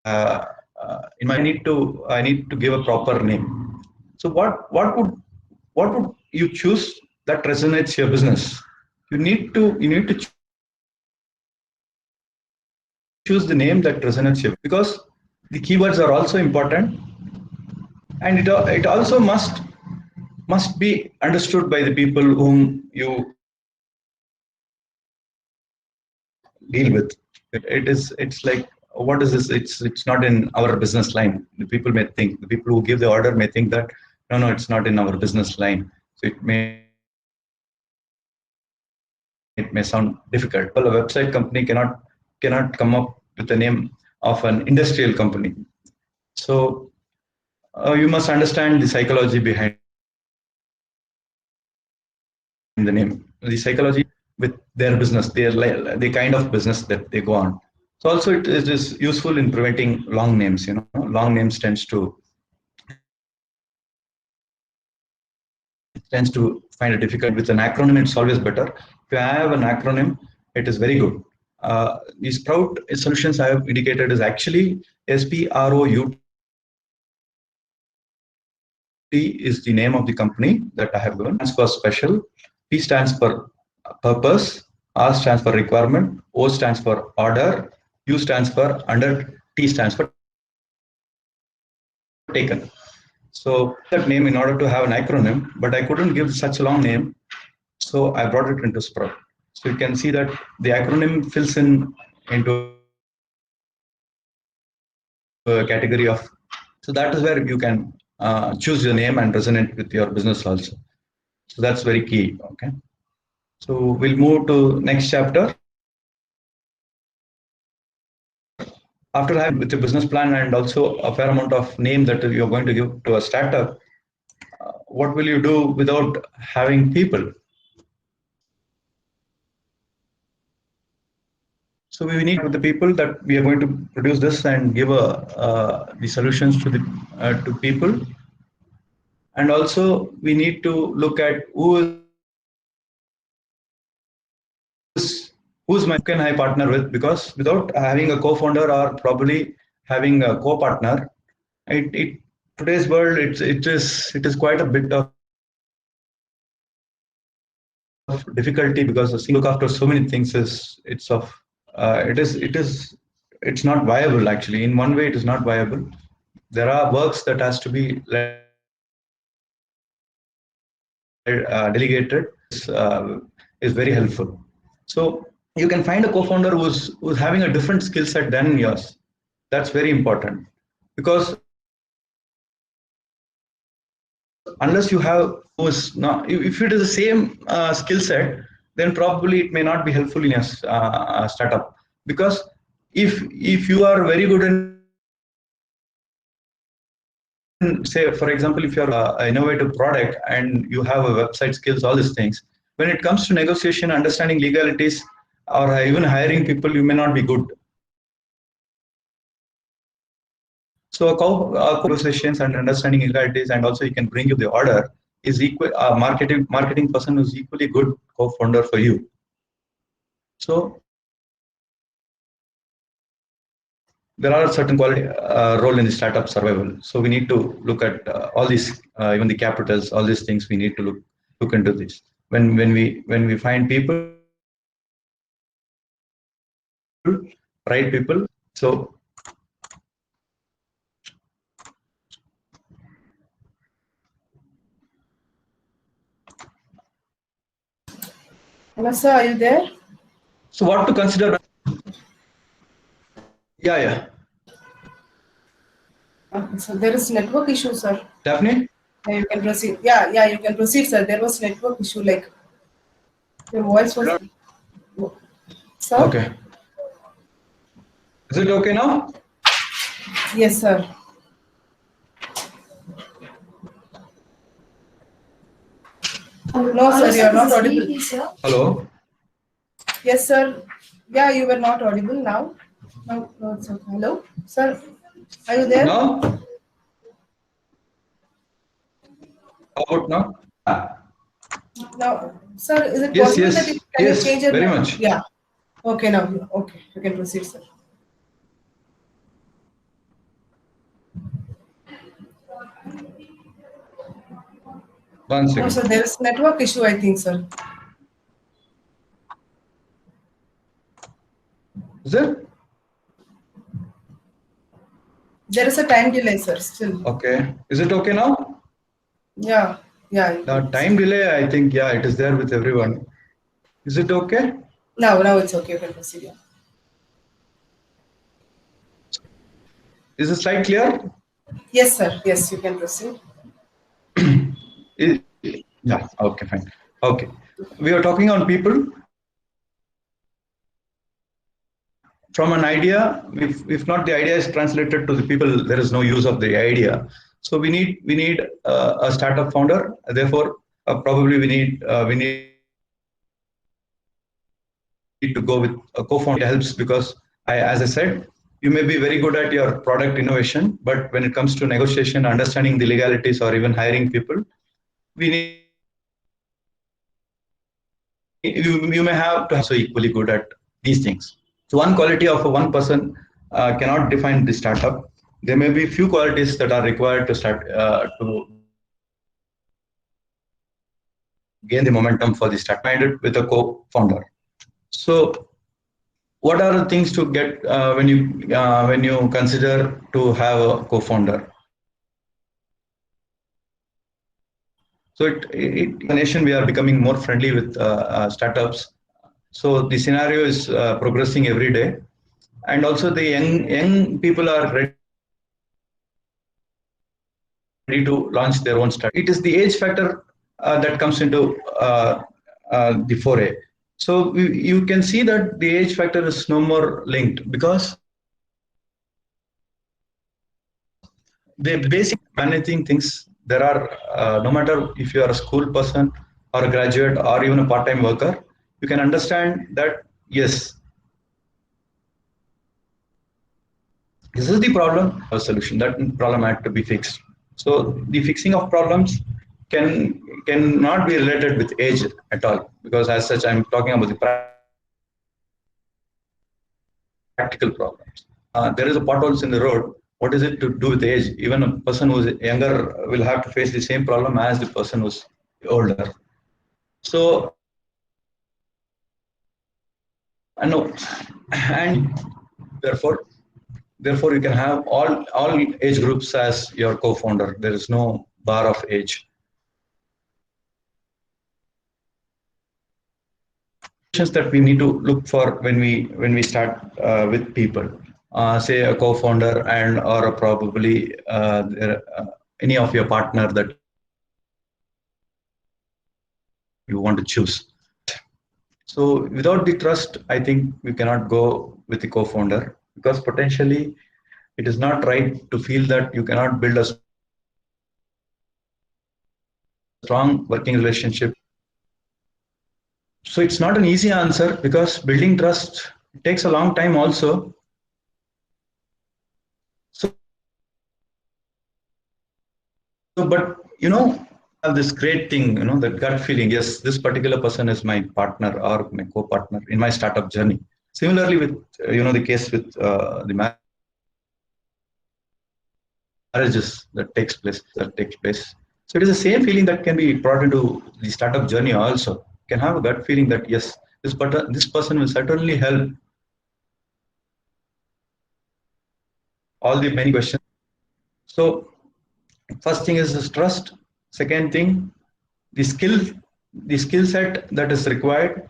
I need to give a proper name. So what would you choose that resonates your business? You need to choose the name that resonates you, because the keywords are also important, and it also must be understood by the people whom you deal with. It's like, what is this? It's not in our business line. The people who give the order may think that no, it's not in our business line. So it may sound difficult. Well, a website company cannot come up with the name of an industrial company. So you must understand the psychology behind the name, the psychology with their business, the kind of business that they go on. So also it is useful in preventing long names. Long names tends to find it difficult. With an acronym, it's always better. If you have an acronym, it is very good. The Sprout Solutions I have indicated is actually SPROUT is the name of the company that I have given. Stands for special, P stands for purpose, R stands for requirement, O stands for order, U stands for under, T stands for taken. So that name in order to have an acronym, but I couldn't give such a long name, so I brought it into Sprout. So you can see that the acronym fills into a category of. So that is where you can choose your name and resonate with your business also. So that's very key. Okay. So we'll move to next chapter. After having with a business plan and also a fair amount of name that you're going to give to a startup, what will you do without having people? So we need with the people that we are going to produce this and give the solutions to to people, and also we need to look at who can I partner with, because without having a co-founder or probably having a co-partner, today's world it is quite a bit of difficulty, because the look after so many things it's not viable. Actually, in one way it is not viable. there are works that has to be delegated is very helpful. So you can find a co-founder who's having a different skill set than yours. That's very important, because unless you have who's not, if it is the same skill set, then probably it may not be helpful in a startup. Because if you are very good in, say for example, if you're an innovative product and you have a website skills, all these things, when it comes to negotiation, understanding legalities, or even hiring people, you may not be good. So conversations and understanding legalities, and also he can bring you the order, is equal. Marketing person is equally good co-founder for you. So there are certain quality role in the startup survival. So we need to look at all these, even the capitals, all these things. We need to look into this when we find people, right people. So Hello, sir. Are you there? so what to consider? Yeah. Okay, so there is network issue, sir. Daphne? Yeah, you can proceed. Yeah, you can proceed, sir. There was network issue, like your voice was. Sir? Okay. Is it okay now? Yes, sir. No, sir, you are not audible. Hello? Yes, sir. Yeah, you were not audible now. No, it's okay. Hello, sir. Are you there? No? How about now? Now, sir, is it Yes, possible yes, that you yes, change your very much. Yeah. Okay, now. Okay, you can proceed, sir. One No, second. sir, there is network issue, I think, sir. Is it? There is a time delay, sir, still. Okay. Is it okay now? Yeah. The time delay, I think, yeah, it is there with everyone. Is it okay? Now it's okay. You can proceed. Yeah. Is the slide clear? Yes, sir. Yes, you can proceed. Yeah, okay, fine. Okay. We are talking on people. From an idea, if not the idea is translated to the people, there is no use of the idea. So we need a startup founder. Therefore, probably we need to go with a co-founder. It helps because, as I said, you may be very good at your product innovation, but when it comes to negotiation, understanding the legalities, or even hiring people, we need you may have to also equally good at these things. So one quality of one person cannot define the startup. There may be few qualities that are required to start to gain the momentum for the start minded with a co-founder. So what are the things to get when you consider to have a co-founder? So in the nation, we are becoming more friendly with startups. So the scenario is progressing every day, and also the young people are ready to launch their own startup. It is the age factor that comes into the foray. So you can see that the age factor is no more linked, because the basic managing things, there are no matter if you are a school person or a graduate or even a part-time worker, you can understand that yes, this is the problem, a solution. That problem had to be fixed. So the fixing of problems cannot be related with age at all, because as such, I'm talking about the practical problems. There is a potholes in the road. What is it to do with age? Even a person who's younger will have to face the same problem as the person who's older. So I know, and therefore Therefore, you can have all age groups as your co-founder. There is no bar of age. That we need to look for when we start with people, say a co-founder and or probably any of your partner that you want to choose. So without the trust, I think we cannot go with the co-founder, because potentially it is not right to feel that you cannot build a strong working relationship. So it's not an easy answer, because building trust takes a long time also. So but have this great thing, that gut feeling, yes, this particular person is my partner or my co-partner in my startup journey. Similarly with, the case with the marriages that takes place. So it is the same feeling that can be brought into the startup journey also. You can have a gut feeling that, yes, this person will certainly help all the many questions. So first thing is this trust. Second thing, the skill set that is required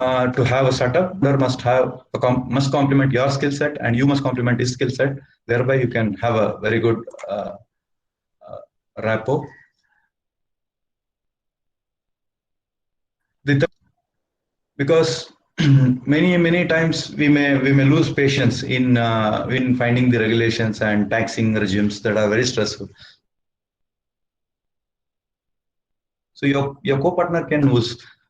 to have a startup. There must complement your skill set, and you must complement his skill set. Thereby, you can have a very good rapport. Because many times we may lose patience in finding the regulations and taxing regimes that are very stressful. So your co-partner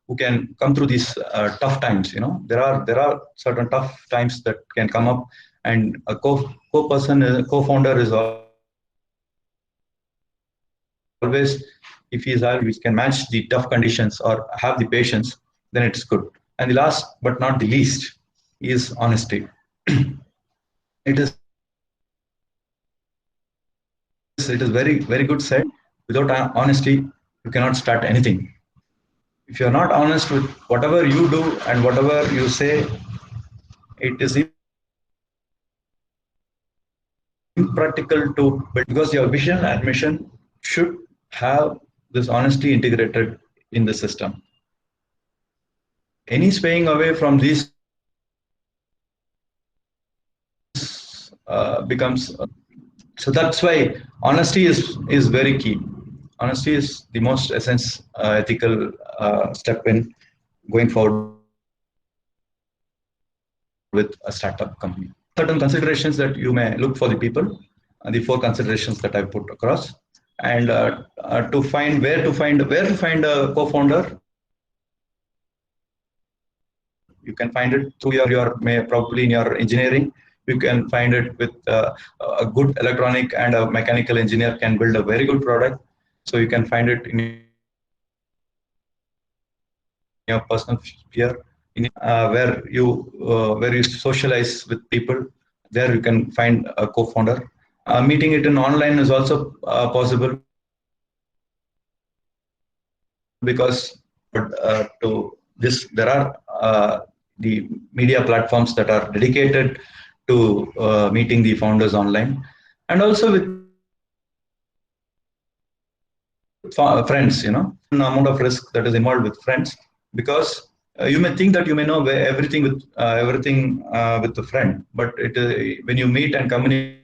who can come through these tough times. There are certain tough times that can come up, and a co-founder is always, if he can match the tough conditions or have the patience, then it's good. And the last but not the least is honesty. It is very, very good said. Without honesty, you cannot start anything. If you're not honest with whatever you do and whatever you say, it is impractical to build, because your vision and mission should have this honesty integrated in the system. Any swaying away from these becomes so that's why honesty is very key. Honesty is the most ethical step in going forward with a startup company. Certain considerations that you may look for the people, the 4 considerations that I put across, and to find where to find a co-founder. You can find it through probably in your engineering. You can find it with a good electronic and a mechanical engineer can build a very good product. So you can find it in your personal sphere, where you socialize with people. There you can find a co-founder. Meeting it in online is also possible, because to this there are the media platforms that are dedicated to meeting the founders online, and also with friends. An amount of risk that is involved with friends, because you may think that you may know everything with the friend, but when you meet and communicate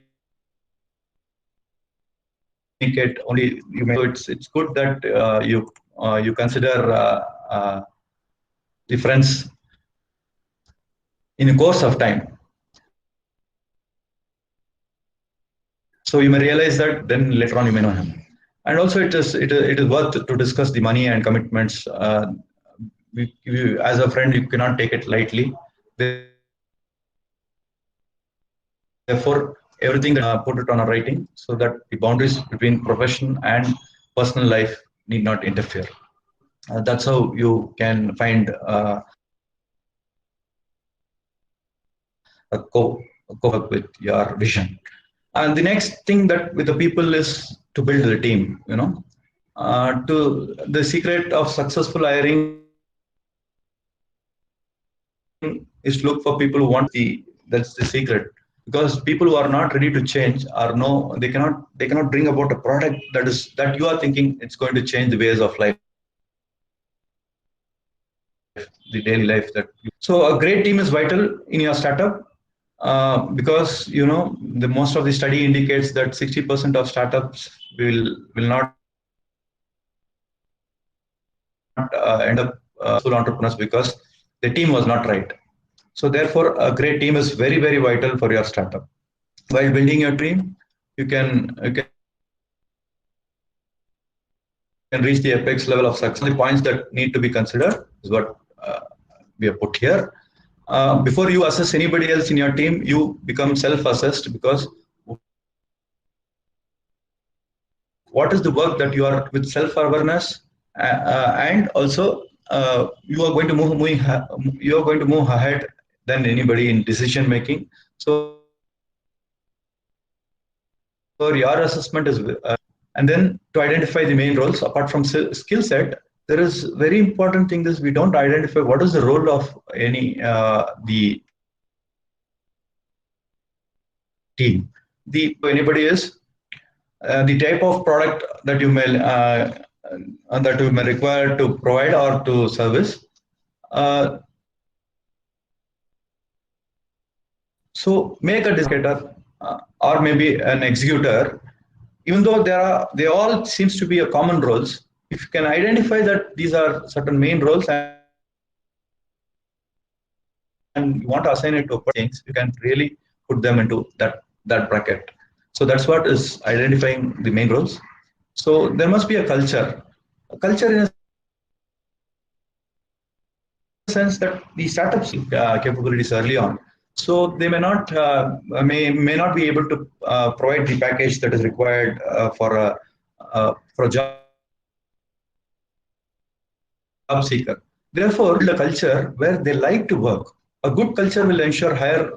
only, it's good that you consider the friends in a course of time. So you may realize that, then later on you may know him. And also it is worth to discuss the money and commitments. As a friend, you cannot take it lightly. Therefore, everything put it on a writing, so that the boundaries between profession and personal life need not interfere. That's how you can find a co-work with your vision. And the next thing that with the people is to build the team. To the secret of successful hiring is to look for people who want that's the secret. Because people who are not ready to change they cannot bring about a product that you are thinking it's going to change the ways of life, the daily life so a great team is vital in your startup. Because the most of the study indicates that 60% of startups will not end up full entrepreneurs because the team was not right. So therefore, a great team is very, very vital for your startup. While building your team, you can reach the apex level of success. The points that need to be considered is what we have put here. Before you assess anybody else in your team, you become self-assessed, because what is the work that you are with self-awareness, and also you are going to move ahead than anybody in decision making. So your assessment is and then to identify the main roles apart from skill set. There is very important thing is we don't identify what is the role of the team. Anybody is the type of product that you may require to provide or to service. So make a discussor or maybe an executor, even though they all seems to be a common roles. If you can identify that these are certain main roles and you want to assign it to things, you can really put them into that bracket. So that's what is identifying the main roles. So there must be a culture in a sense that the startups capabilities early on. So they may not be able to provide the package that is required for a job seeker. Therefore, build a culture where they like to work. A good culture will ensure higher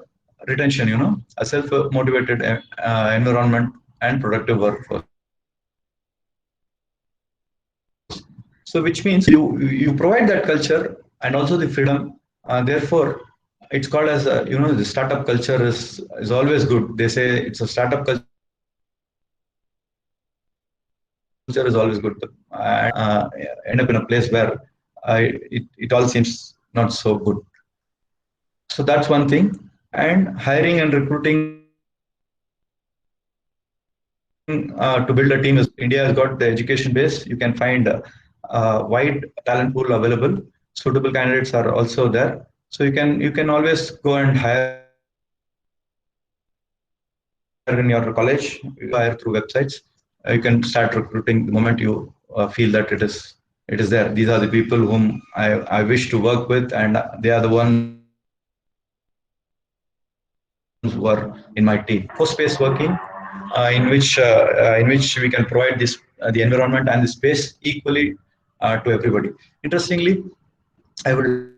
retention, a self-motivated environment and productive workforce. So which means you provide that culture and also the freedom. Therefore, it's called as the startup culture is always good. They say it's a startup culture is always good. End up in a place where it all seems not so good. So that's one thing. And hiring and recruiting to build a team India has got the education base. You can find a wide talent pool available. Suitable candidates are also there. So you can always go and hire in your college, hire through websites. You can start recruiting the moment you feel that it is there. These are the people whom I wish to work with, and they are the ones who are in my team. Co-space working, in which we can provide this the environment and the space equally to everybody. Interestingly, I will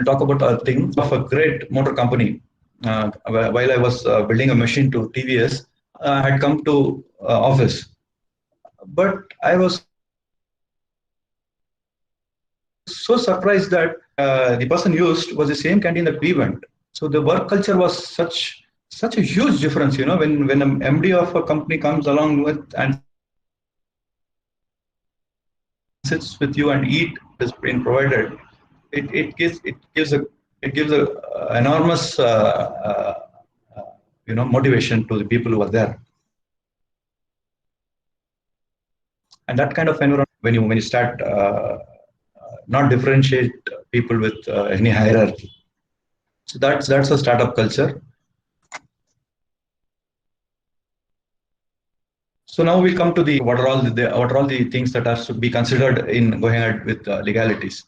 talk about a thing of a great motor company. While I was building a machine to TVS, I had come to office, but I was so surprised that the person used was the same canteen that we went. So the work culture was such a huge difference. When an MD of a company comes along with and sits with you and eat is being provided, it gives a enormous motivation to the people who are there. And that kind of environment, when you start not differentiate people with any hierarchy. So that's a startup culture. So now we come to what are all the things that have to be considered in going ahead with legalities.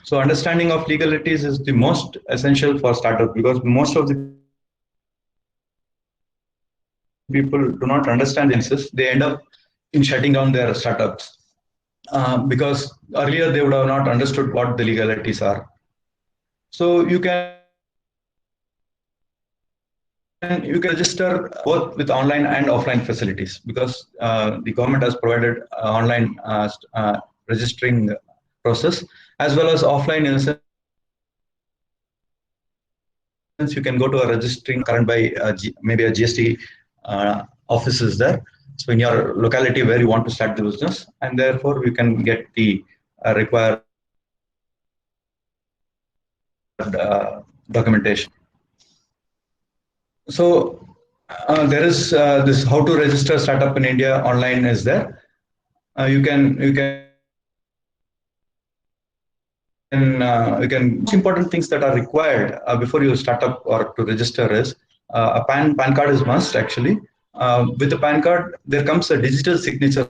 So understanding of legalities is the most essential for startup, because most of the people do not understand this. They end up in shutting down their startups because earlier they would have not understood what the legalities are. So you can register both with online and offline facilities, because the government has provided online registering process, as well as offline in a sense you can go to a registering current by maybe a GST office is there. So in your locality where you want to start the business, and therefore you can get the required documentation. So there is this how to register startup in India online is there. You can most important things that are required before you start up or to register is a PAN card is must actually. With the PAN card, there comes a digital signature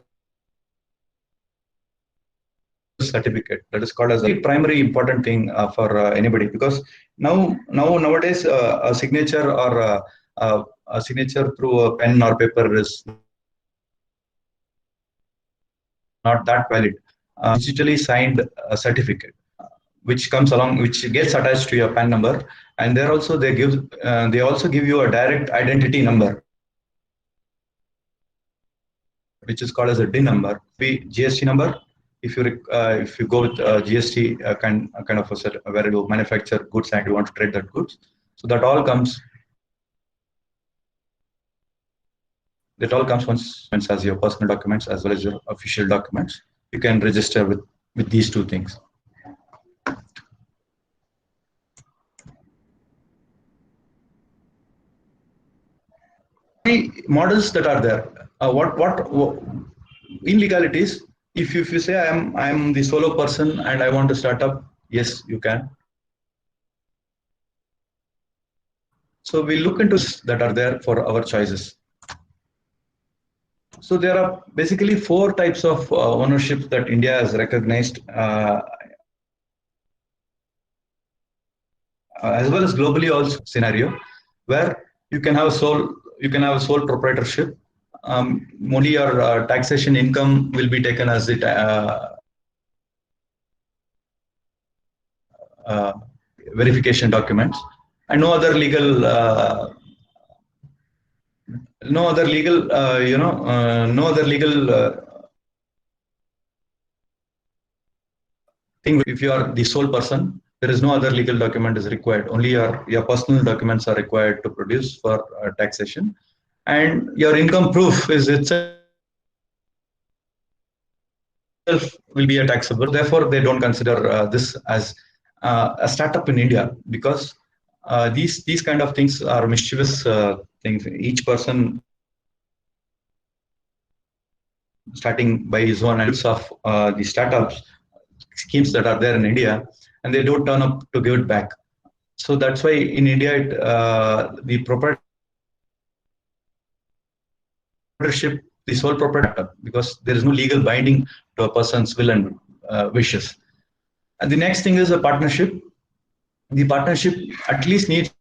certificate that is called as a primary important thing for anybody, because nowadays a signature or a signature through a pen or paper is not that valid. Digitally signed certificate which comes along, which gets attached to your PAN number, and there also they also give you a direct identity number, which is called as a DIN number, GST number. If you go with GST kind of a set where you manufacture goods and you want to trade that goods, so that all comes once as your personal documents as well as your official documents. You can register with these two things. Models that are there. What illegalities? If you say I'm the solo person and I want to start up, yes, you can. So we look into that are there for our choices. So there are basically 4 types of ownership that India has recognized, as well as globally also scenario, where you can have a sole proprietorship. Only your taxation income will be taken as it verification documents, and no other legal thing. If you are the sole person, there is no other legal document is required. Only your personal documents are required to produce for taxation, and your income proof is itself will be a taxable. Therefore, they don't consider this as a startup in India, because these kind of things are mischievous things. Each person starting by his own and of the startups schemes that are there in India, and they don't turn up to give it back. So that's why in India, the proprietorship, the sole proprietor, because there is no legal binding to a person's will and wishes. And the next thing is a partnership. The partnership at least needs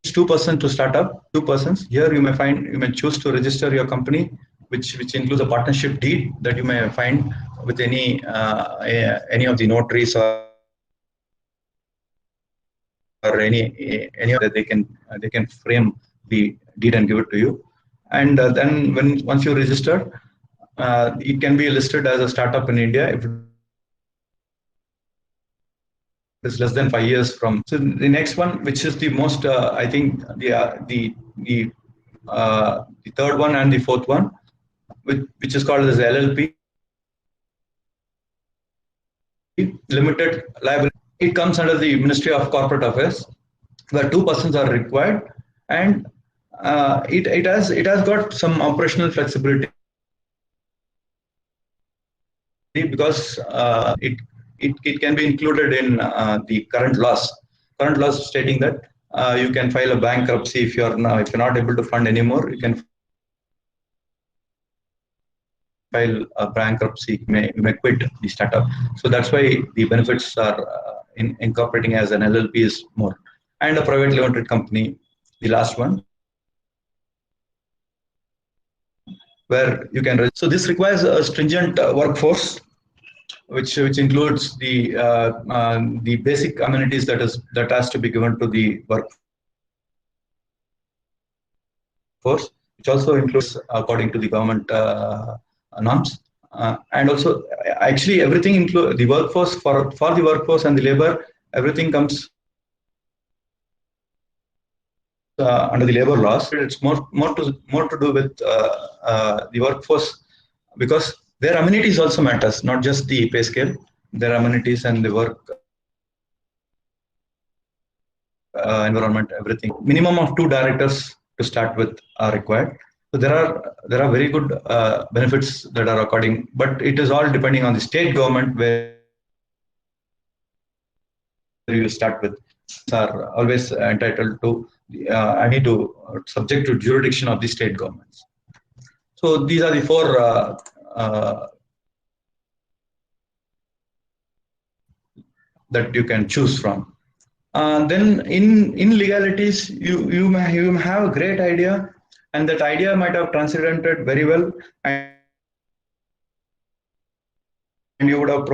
2 persons to start up. 2 persons. Here you may choose to register your company, which includes a partnership deed that you may find with any of the notaries or any that they can frame the deed and give it to you. And then once you register, it can be listed as a startup in India if it's less than 5 years from. So the next one, which is the most, I think the third one and the fourth one, which is called as LLP, limited liability. It comes under the Ministry of Corporate Affairs, where 2 persons are required, and it has got some operational flexibility, because it can be included in the current laws stating that you can file a bankruptcy if you're not able to fund anymore. You can file a bankruptcy. You may quit the startup. So that's why the benefits are in incorporating as an LLP is more. And a private limited company, the last one, where you can. So this requires a stringent workforce, which includes the basic amenities that has to be given to the workforce, which also includes according to the government norms, and also actually everything include the workforce for the workforce and the labor. everything comes under the labor laws. It's more to do with the workforce, because their amenities also matters, not just the pay scale. Their amenities and the work environment, everything. Minimum of 2 directors to start with are required. So there are very good benefits that are according, but it is all depending on the state government where you start with. Are always entitled to subject to jurisdiction of the state governments. So these are the 4 that you can choose from. Then in legalities, you may have a great idea, and that idea might have transcendented very well, and you would have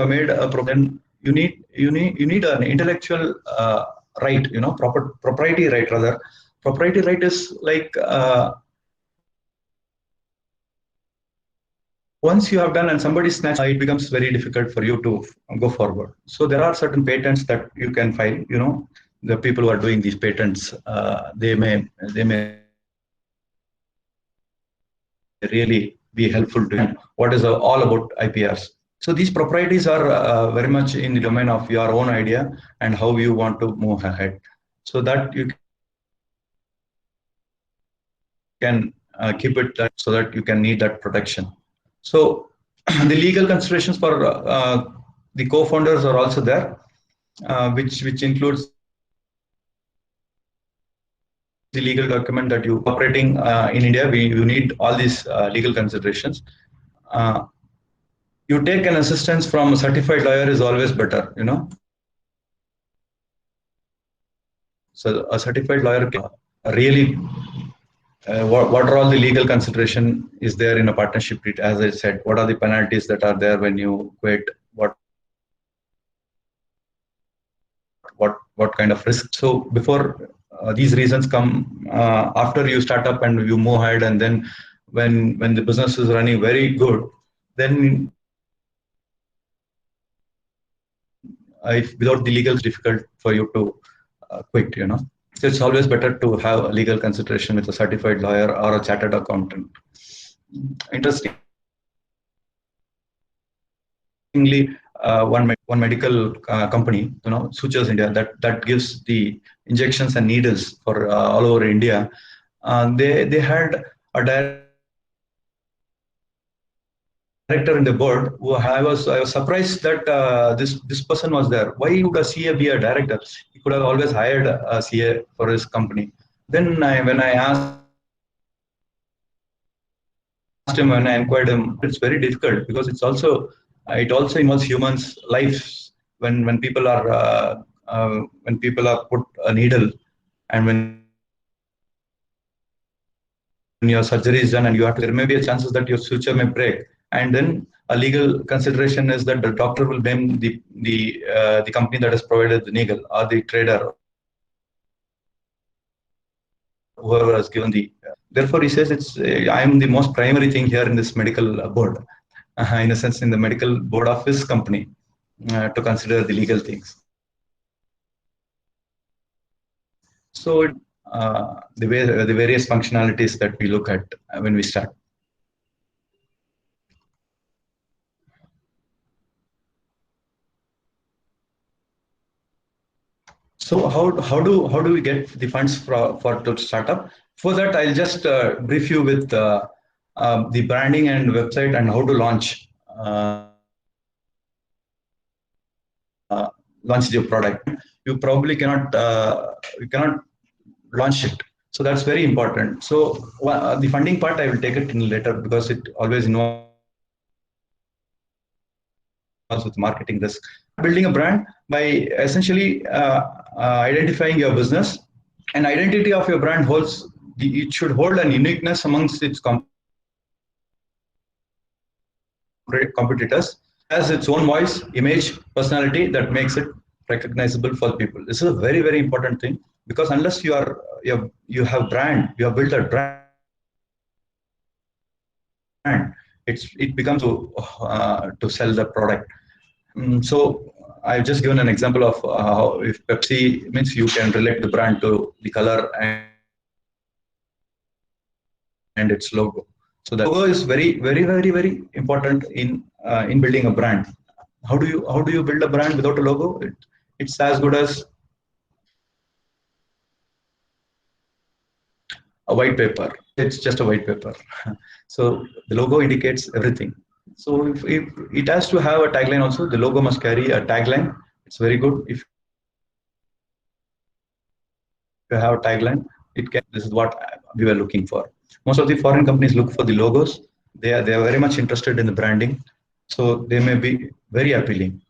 made a problem. You need an intellectual right, proprietary right rather. Proprietary right is like once you have done and somebody snatched, it becomes very difficult for you to go forward. So there are certain patents that you can file. The people who are doing these patents, they may really be helpful to you. What is all about IPRs? So these properties are very much in the domain of your own idea and how you want to move ahead. So that you can keep it so that you can need that protection. So the legal considerations for the co-founders are also there, which includes the legal document that you operating in India. You need all these legal considerations. You take an assistance from a certified lawyer is always better, So a certified lawyer can really what are all the legal consideration is there in a partnership? As I said, what are the penalties that are there when you quit? What kind of risk? So before these reasons come after you start up and you move ahead, and then when the business is running very good, then without the legal, it's difficult for you to quit. So it's always better to have a legal consideration with a certified lawyer or a chartered accountant. Interestingly, one medical company, Sutures India, that gives the injections and needles for all over India. They had a director in the board. I was surprised that this person was there. Why would a CA be a director? He could have always hired a CA for his company. Then when I asked him, when I inquired him, it's very difficult because it also involves humans' lives. When people are put a needle, and when your surgery is done and there may be a chances that your suture may break, and then a legal consideration is that the doctor will blame the company that has provided the needle, or the trader, whoever has given the. Therefore, he says I am the most primary thing here in this medical board, in a sense, in the medical board of his company, to consider the legal things. So the various functionalities that we look at when we start. So how do we get the funds for to start up? For that, I'll just brief you with the branding and website and how to launch your product. You probably cannot launch it. So that's very important. So the funding part, I will take it in later because it always involves with marketing risk. Building a brand by essentially identifying your business. An identity of your brand it should hold an uniqueness amongst its competitors, has its own voice, image, personality that makes it recognizable for people. This is a very, very important thing, because unless you have brand, you have built a brand, it becomes to sell the product. So I've just given an example of how if Pepsi means you can relate the brand to the color and its logo. So the logo is very, very, very, very important in building a brand. How do you build a brand without a logo? It's as good as a white paper. It's just a white paper. So the logo indicates everything. So if it has to have a tagline also, the logo must carry a tagline. It's very good if you have a tagline. This is what we were looking for. Most of the foreign companies look for the logos. They are very much interested in the branding, so they may be very appealing.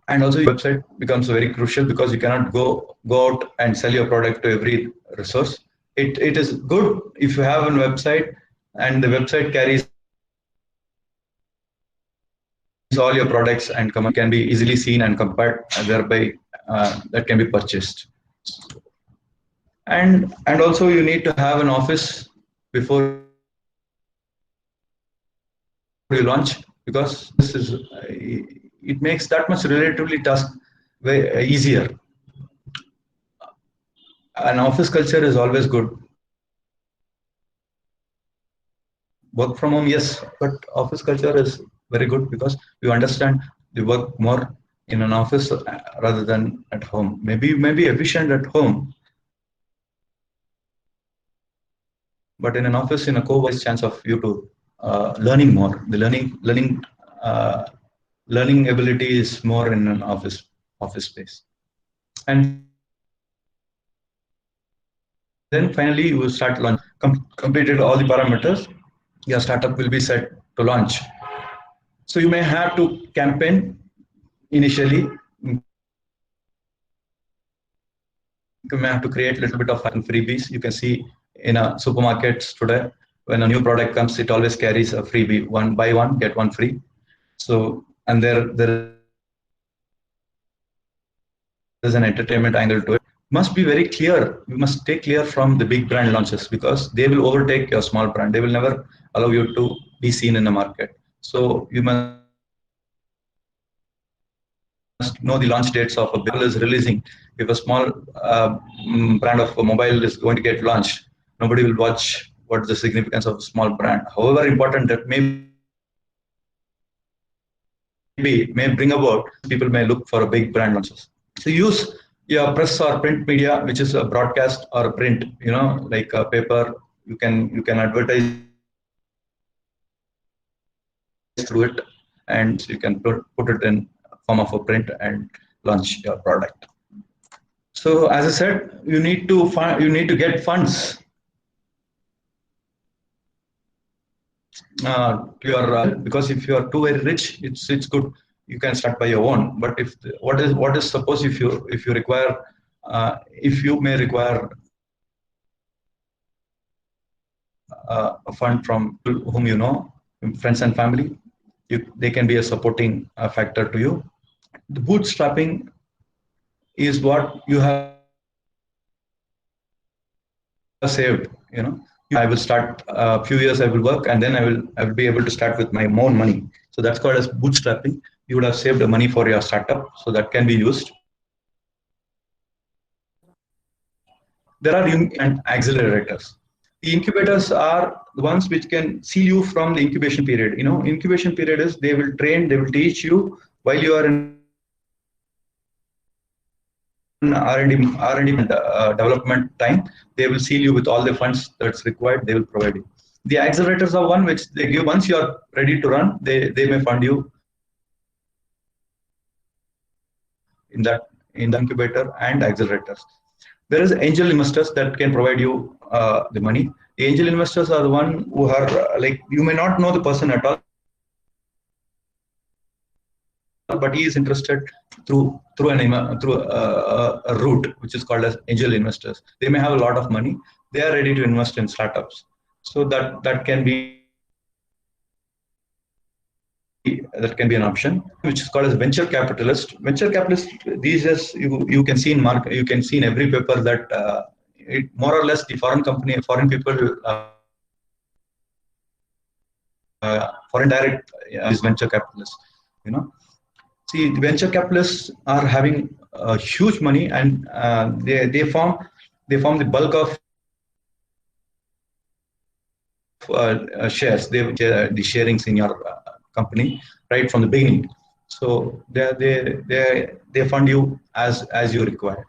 And also your website becomes very crucial because you cannot go out and sell your product to every resource. It is good if you have a website and the website carries all your products and can be easily seen and compared, and thereby that can be purchased. And also you need to have an office before you launch, because this is it makes that much relatively task way easier. An office culture is always good. Work from home, yes, but office culture is very good because you understand the work more in an office rather than at home. Maybe you may be efficient at home, but in an office, in a co-work, chance of you to learning more. The learning ability is more in an office space. And then finally you will start launch. Completed all the parameters, your startup will be set to launch. So you may have to campaign initially. You may have to create a little bit of freebies. You can see in supermarkets today, when a new product comes, it always carries a freebie: buy one, get one free. So, and there is an entertainment angle to it. Must be very clear. You must stay clear from the big brand launches because they will overtake your small brand. They will never allow you to be seen in the market. So you must know the launch dates of a bill is releasing. If a small brand of a mobile is going to get launched, nobody will watch what is the significance of a small brand. However important that may bring about, people may look for a big brand launches. So use your press or print media, which is a broadcast or a print, like a paper. You can advertise through it, and you can put it in form of a print and launch your product. So as I said, you need to get funds because if you are too very rich, it's good. You can start by your own. But what is suppose if you require if you may require a fund from whom you know, friends and family, they can be a supporting factor to you. The bootstrapping is what you have saved. I will start a few years, I will work, and then I will be able to start with my own money. So that's called as bootstrapping. You would have saved the money for your startup, so that can be used. There are and accelerators. The incubators are the ones which can seal you from the incubation period. Incubation period is they will train, they will teach you while you are in R&D development time. They will seal you with all the funds that's required. They will provide you. The accelerators are one which they give once you are ready to run. They may fund you in the incubator and accelerators. There is angel investors that can provide you the money. The angel investors are the one who are like, you may not know the person at all, but he is interested through a route which is called as angel investors. They may have a lot of money. They are ready to invest in startups. So that can be an option, which is called as venture capitalist. Venture capitalist, these days you can see in market, you can see in every paper that more or less the foreign people foreign direct is venture capitalists. See, the venture capitalists are having huge money, and they form the bulk of shares. The sharings in your company right from the beginning. So they fund you as you require.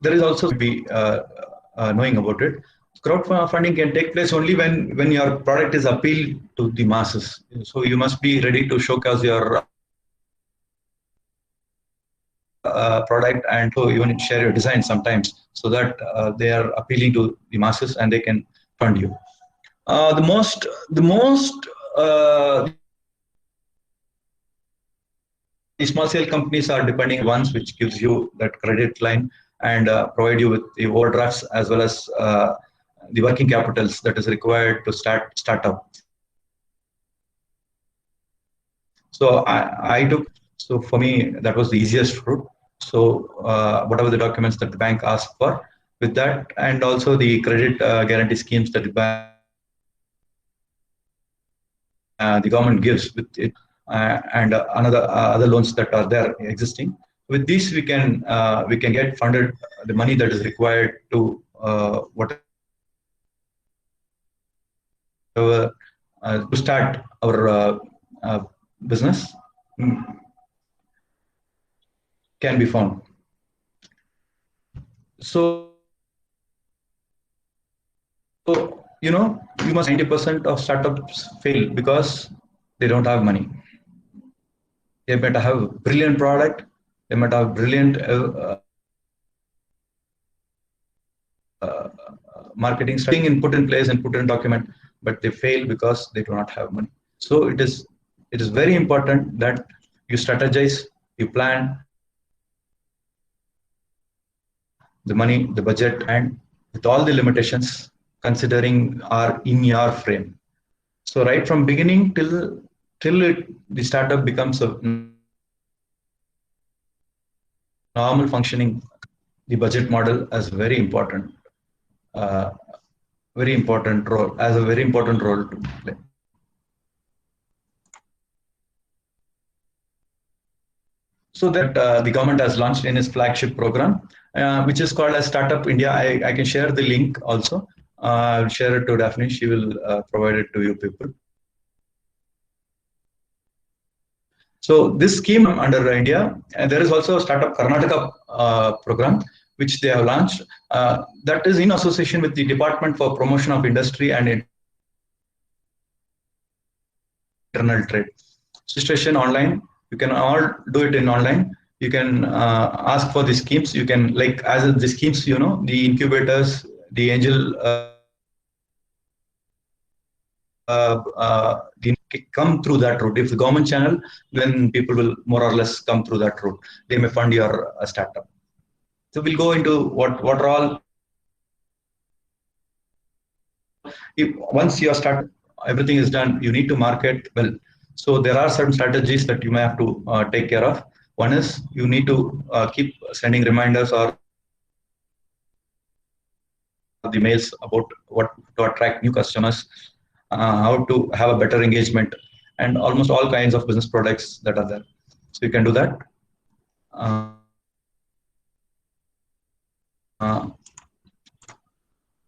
There is also be knowing about it. Crowdfunding can take place only when your product is appealed to the masses. So you must be ready to showcase your product, and to even share your design sometimes, so that they are appealing to the masses and they can fund you. The small scale companies are depending on ones which gives you that credit line and provide you with the overdrafts as well as the working capitals that is required to start up. So so for me, that was the easiest route. So whatever the documents that the bank asked for with that, and also the credit guarantee schemes that the government gives with it, and other loans that are there existing. With this, we can get funded the money that is required to to start our business can be found. So you must 90% of startups fail because they don't have money. They might have a brilliant product, they might have brilliant marketing strategy put in place and put in document, but they fail because they do not have money. So it is very important that you strategize, you plan the money, the budget, and with all the limitations considering are in your frame. So right from beginning till the startup becomes a normal functioning, the budget model is very important role to play. So that the government has launched in its flagship program, which is called as Startup India. I can share the link also. I'll share it to Daphne. She will provide it to you people. So this scheme under India, and there is also a Startup Karnataka program, which they have launched. That is in association with the Department for Promotion of Industry and Internal Trade. Registration online. You can all do it in online. You can ask for the schemes. You can, like, as the schemes, the incubators, the angel come through that route. If the government channel, then people will more or less come through that route. They may fund your startup. So we'll go into what are all. Once you start, everything is done. You need to market well. So there are certain strategies that you may have to take care of. One is you need to keep sending reminders or the mails about what to attract new customers, how to have a better engagement, and almost all kinds of business products that are there. So you can do that.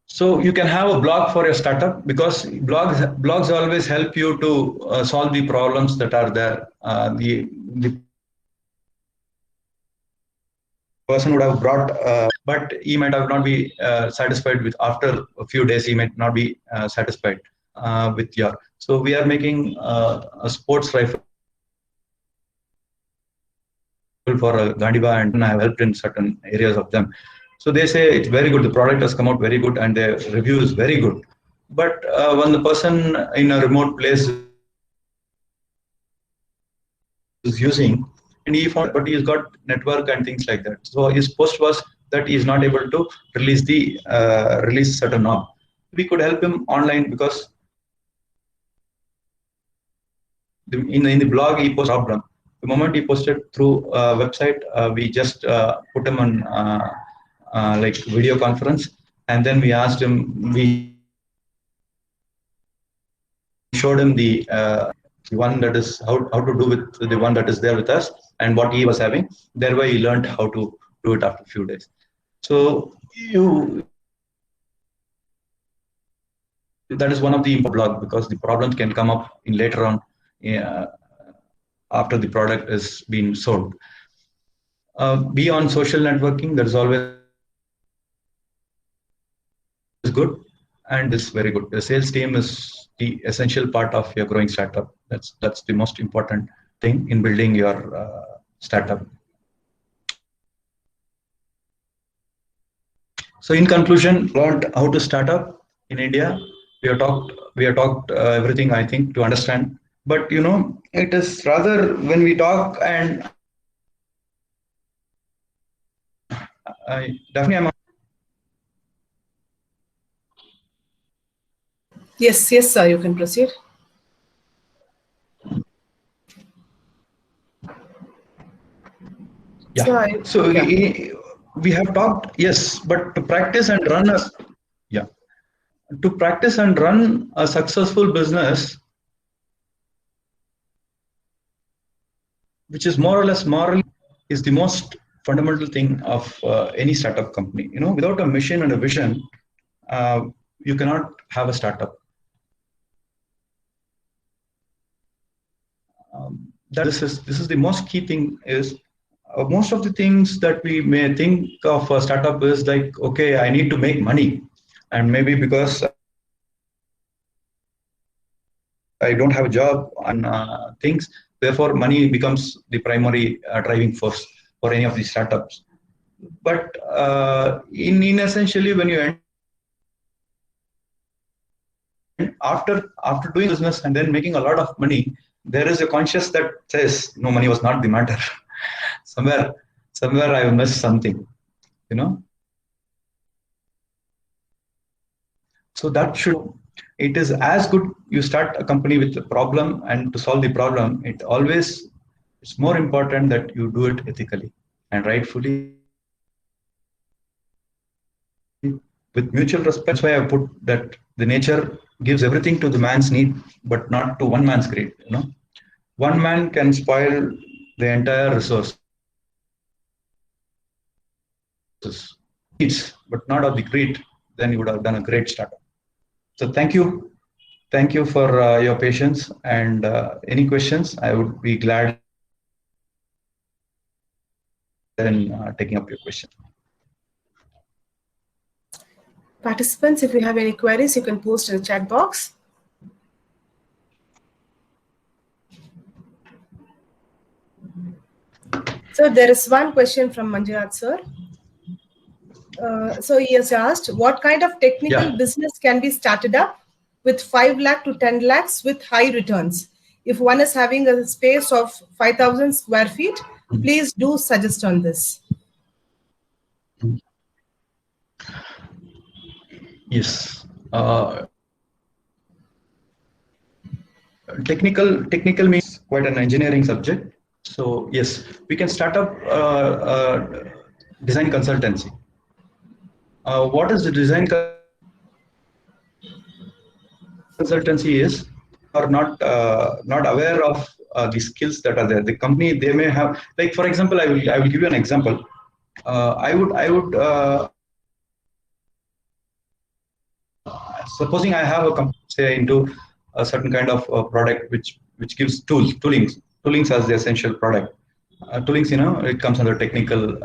So you can have a blog for your startup, because blogs always help you to solve the problems that are there. The person would have brought, but he might have not be satisfied with. After a few days, he might not be satisfied with your. So we are making a sports rifle for Gandiva, and I have helped in certain areas of them. So they say it's very good. The product has come out very good, and the review is very good. But when the person in a remote place is using, and he found, but he's got network and things like that. So his post was that he is not able to release certain knob. We could help him online, because in the blog he posted problem. The moment he posted through website, we just put him on like video conference, and then we asked him, we showed him the one that is how to do with the one that is there with us and what he was having. Thereby, he learned how to do it after a few days. So that is one of the blog, because the problems can come up in later on after the product is being sold. Beyond social networking, there is always good and is very good. The sales team is the essential part of your growing startup. That's the most important thing in building your startup. So in conclusion, learned how to start up in India. We have talked everything, I think, to understand. But it is rather when we talk, and Daphne, I'm Yes, sir, you can proceed. Yeah. So we have talked, yes, but to practice and run a successful business, which is more or less moral, is the most fundamental thing of any startup company. Without a mission and a vision, you cannot have a startup. This is the most key thing. Is most of the things that we may think of a startup is like, okay, I need to make money, and maybe because I don't have a job and things, therefore money becomes the primary driving force for any of these startups. But in essentially, when you end after doing business and then making a lot of money, there is a conscience that says, no, money was not the matter. somewhere I missed something, So that it is as good you start a company with a problem, and to solve the problem, it's more important that you do it ethically and rightfully with mutual respect. That's why I put that the nature gives everything to the man's need, but not to one man's greed. One man can spoil the entire resource, but not of the greed. Then you would have done a great startup. So thank you for your patience, and any questions, I would be glad in taking up your question. Participants, if you have any queries, you can post in the chat box. So there is one question from Manjunath sir. So he has asked, what kind of technical business can be started up with 5 lakh to 10 lakhs with high returns? If one is having a space of 5,000 square feet, please do suggest on this. Yes. Technical means quite an engineering subject. So yes, we can start up design consultancy. What is the design consultancy is, or not aware of the skills that are there. The company, they may have, like for example, I will give you an example. I would supposing I have a company, say, into a certain kind of product which gives toolings as the essential product. Toolings, it comes under technical.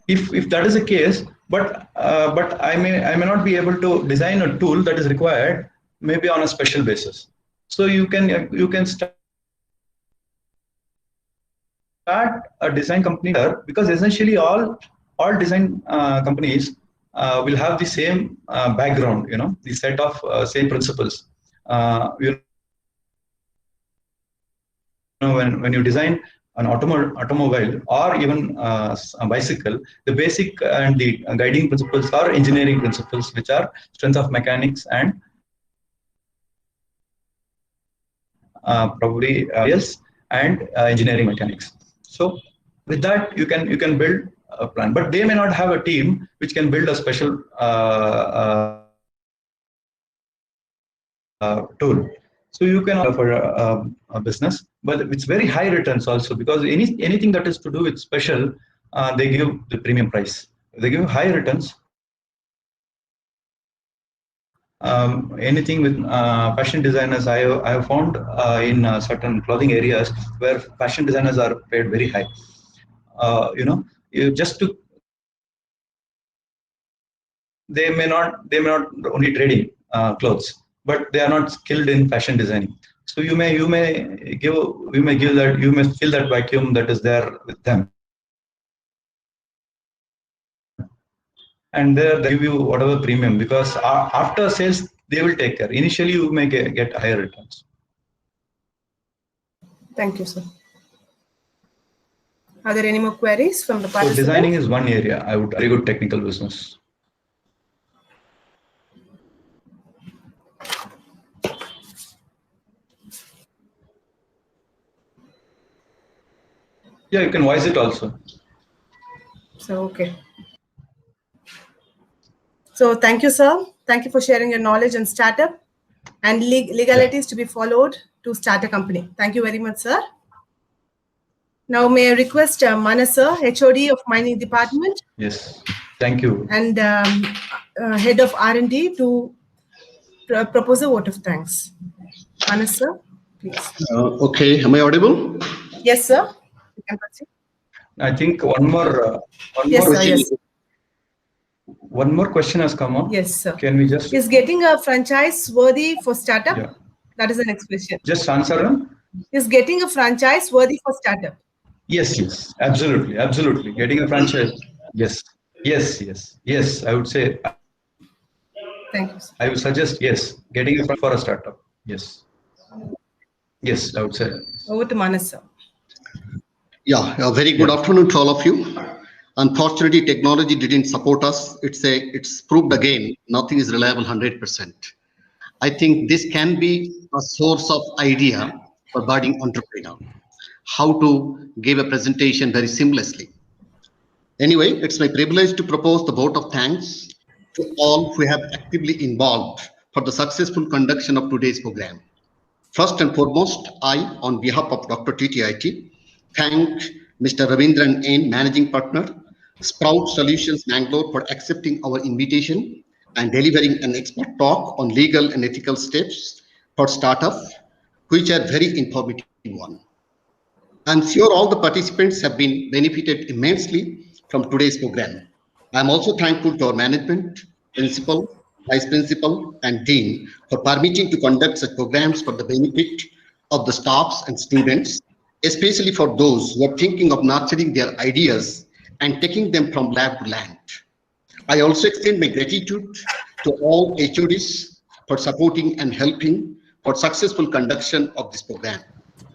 If that is the case, but I may not be able to design a tool that is required, maybe on a special basis. So you can start a design company there, because essentially all design companies will have the same background, the set of same principles. When you design an automobile or even a bicycle, the basic and the guiding principles are engineering principles, which are strength of mechanics and probably yes, and engineering mechanics. So with that, you can build plan, but they may not have a team which can build a special tool. So you can offer a business, but it's very high returns also, because anything that is to do with special, they give the premium price. They give high returns. Anything with fashion designers, I have found in certain clothing areas where fashion designers are paid very high. They may not only trading clothes, but they are not skilled in fashion designing. So you may fill that vacuum that is there with them, and they give you whatever premium, because after sales they will take care. Initially you may get higher returns. Thank you, sir. Are there any more queries from the So participants? designing is one area. I would very good technical business. Yeah, you can voice it also. So, okay. So thank you, sir. Thank you for sharing your knowledge on startup and legalities to be followed to start a company. Thank you very much, sir. Now, may I request Manas, sir, HOD of Mining Department. Yes, thank you. And Head of R&D to propose a vote of thanks. Manas, sir, please. Okay, am I audible? Yes, sir. You can proceed. I think one more question has come on. Yes, sir. Can we just... Is getting a franchise worthy for startup? Yeah. That is the next question. Just answer them. Is getting a franchise worthy for startup? Yes, absolutely. Getting a franchise. Yes, I would say. Thank you, sir. I would suggest yes, getting a franchise for a startup. Yes, I would say. Over to Manas, sir. Yeah, a very good afternoon to all of you. Unfortunately, technology didn't support us. It's proved again, nothing is reliable 100%. I think this can be a source of idea for budding entrepreneur. How to give a presentation very seamlessly. Anyway, it's my privilege to propose the vote of thanks to all who have actively involved for the successful conduction of today's program. First and foremost, I, on behalf of Dr. TTIT, thank Mr. Ravindran N, Managing Partner, Sprout Solutions Bangalore, for accepting our invitation and delivering an expert talk on legal and ethical steps for startup, which are very informative one. I'm sure all the participants have been benefited immensely from today's program. I'm also thankful to our management, principal, vice principal, and dean for permitting to conduct such programs for the benefit of the staffs and students, especially for those who are thinking of nurturing their ideas and taking them from lab to land. I also extend my gratitude to all HODs for supporting and helping for successful conduction of this program.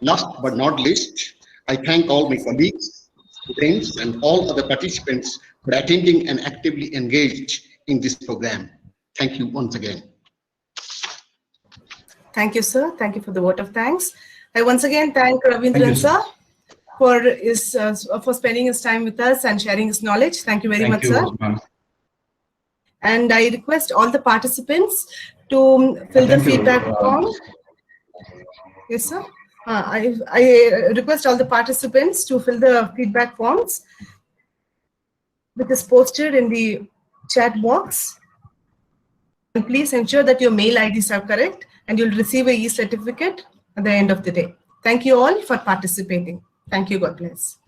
Last but not least, I thank all my colleagues, students, and all other participants for attending and actively engaged in this program. Thank you once again. Thank you, sir. Thank you for the vote of thanks. I once again thank Ravindran, sir, for spending his time with us and sharing his knowledge. Thank you very much, sir. And I request all the participants to fill the feedback form. Yes, sir. I request all the participants to fill the feedback forms, which is posted in the chat box. And please ensure that your mail IDs are correct, and you'll receive a e-certificate at the end of the day. Thank you all for participating. Thank you. God bless.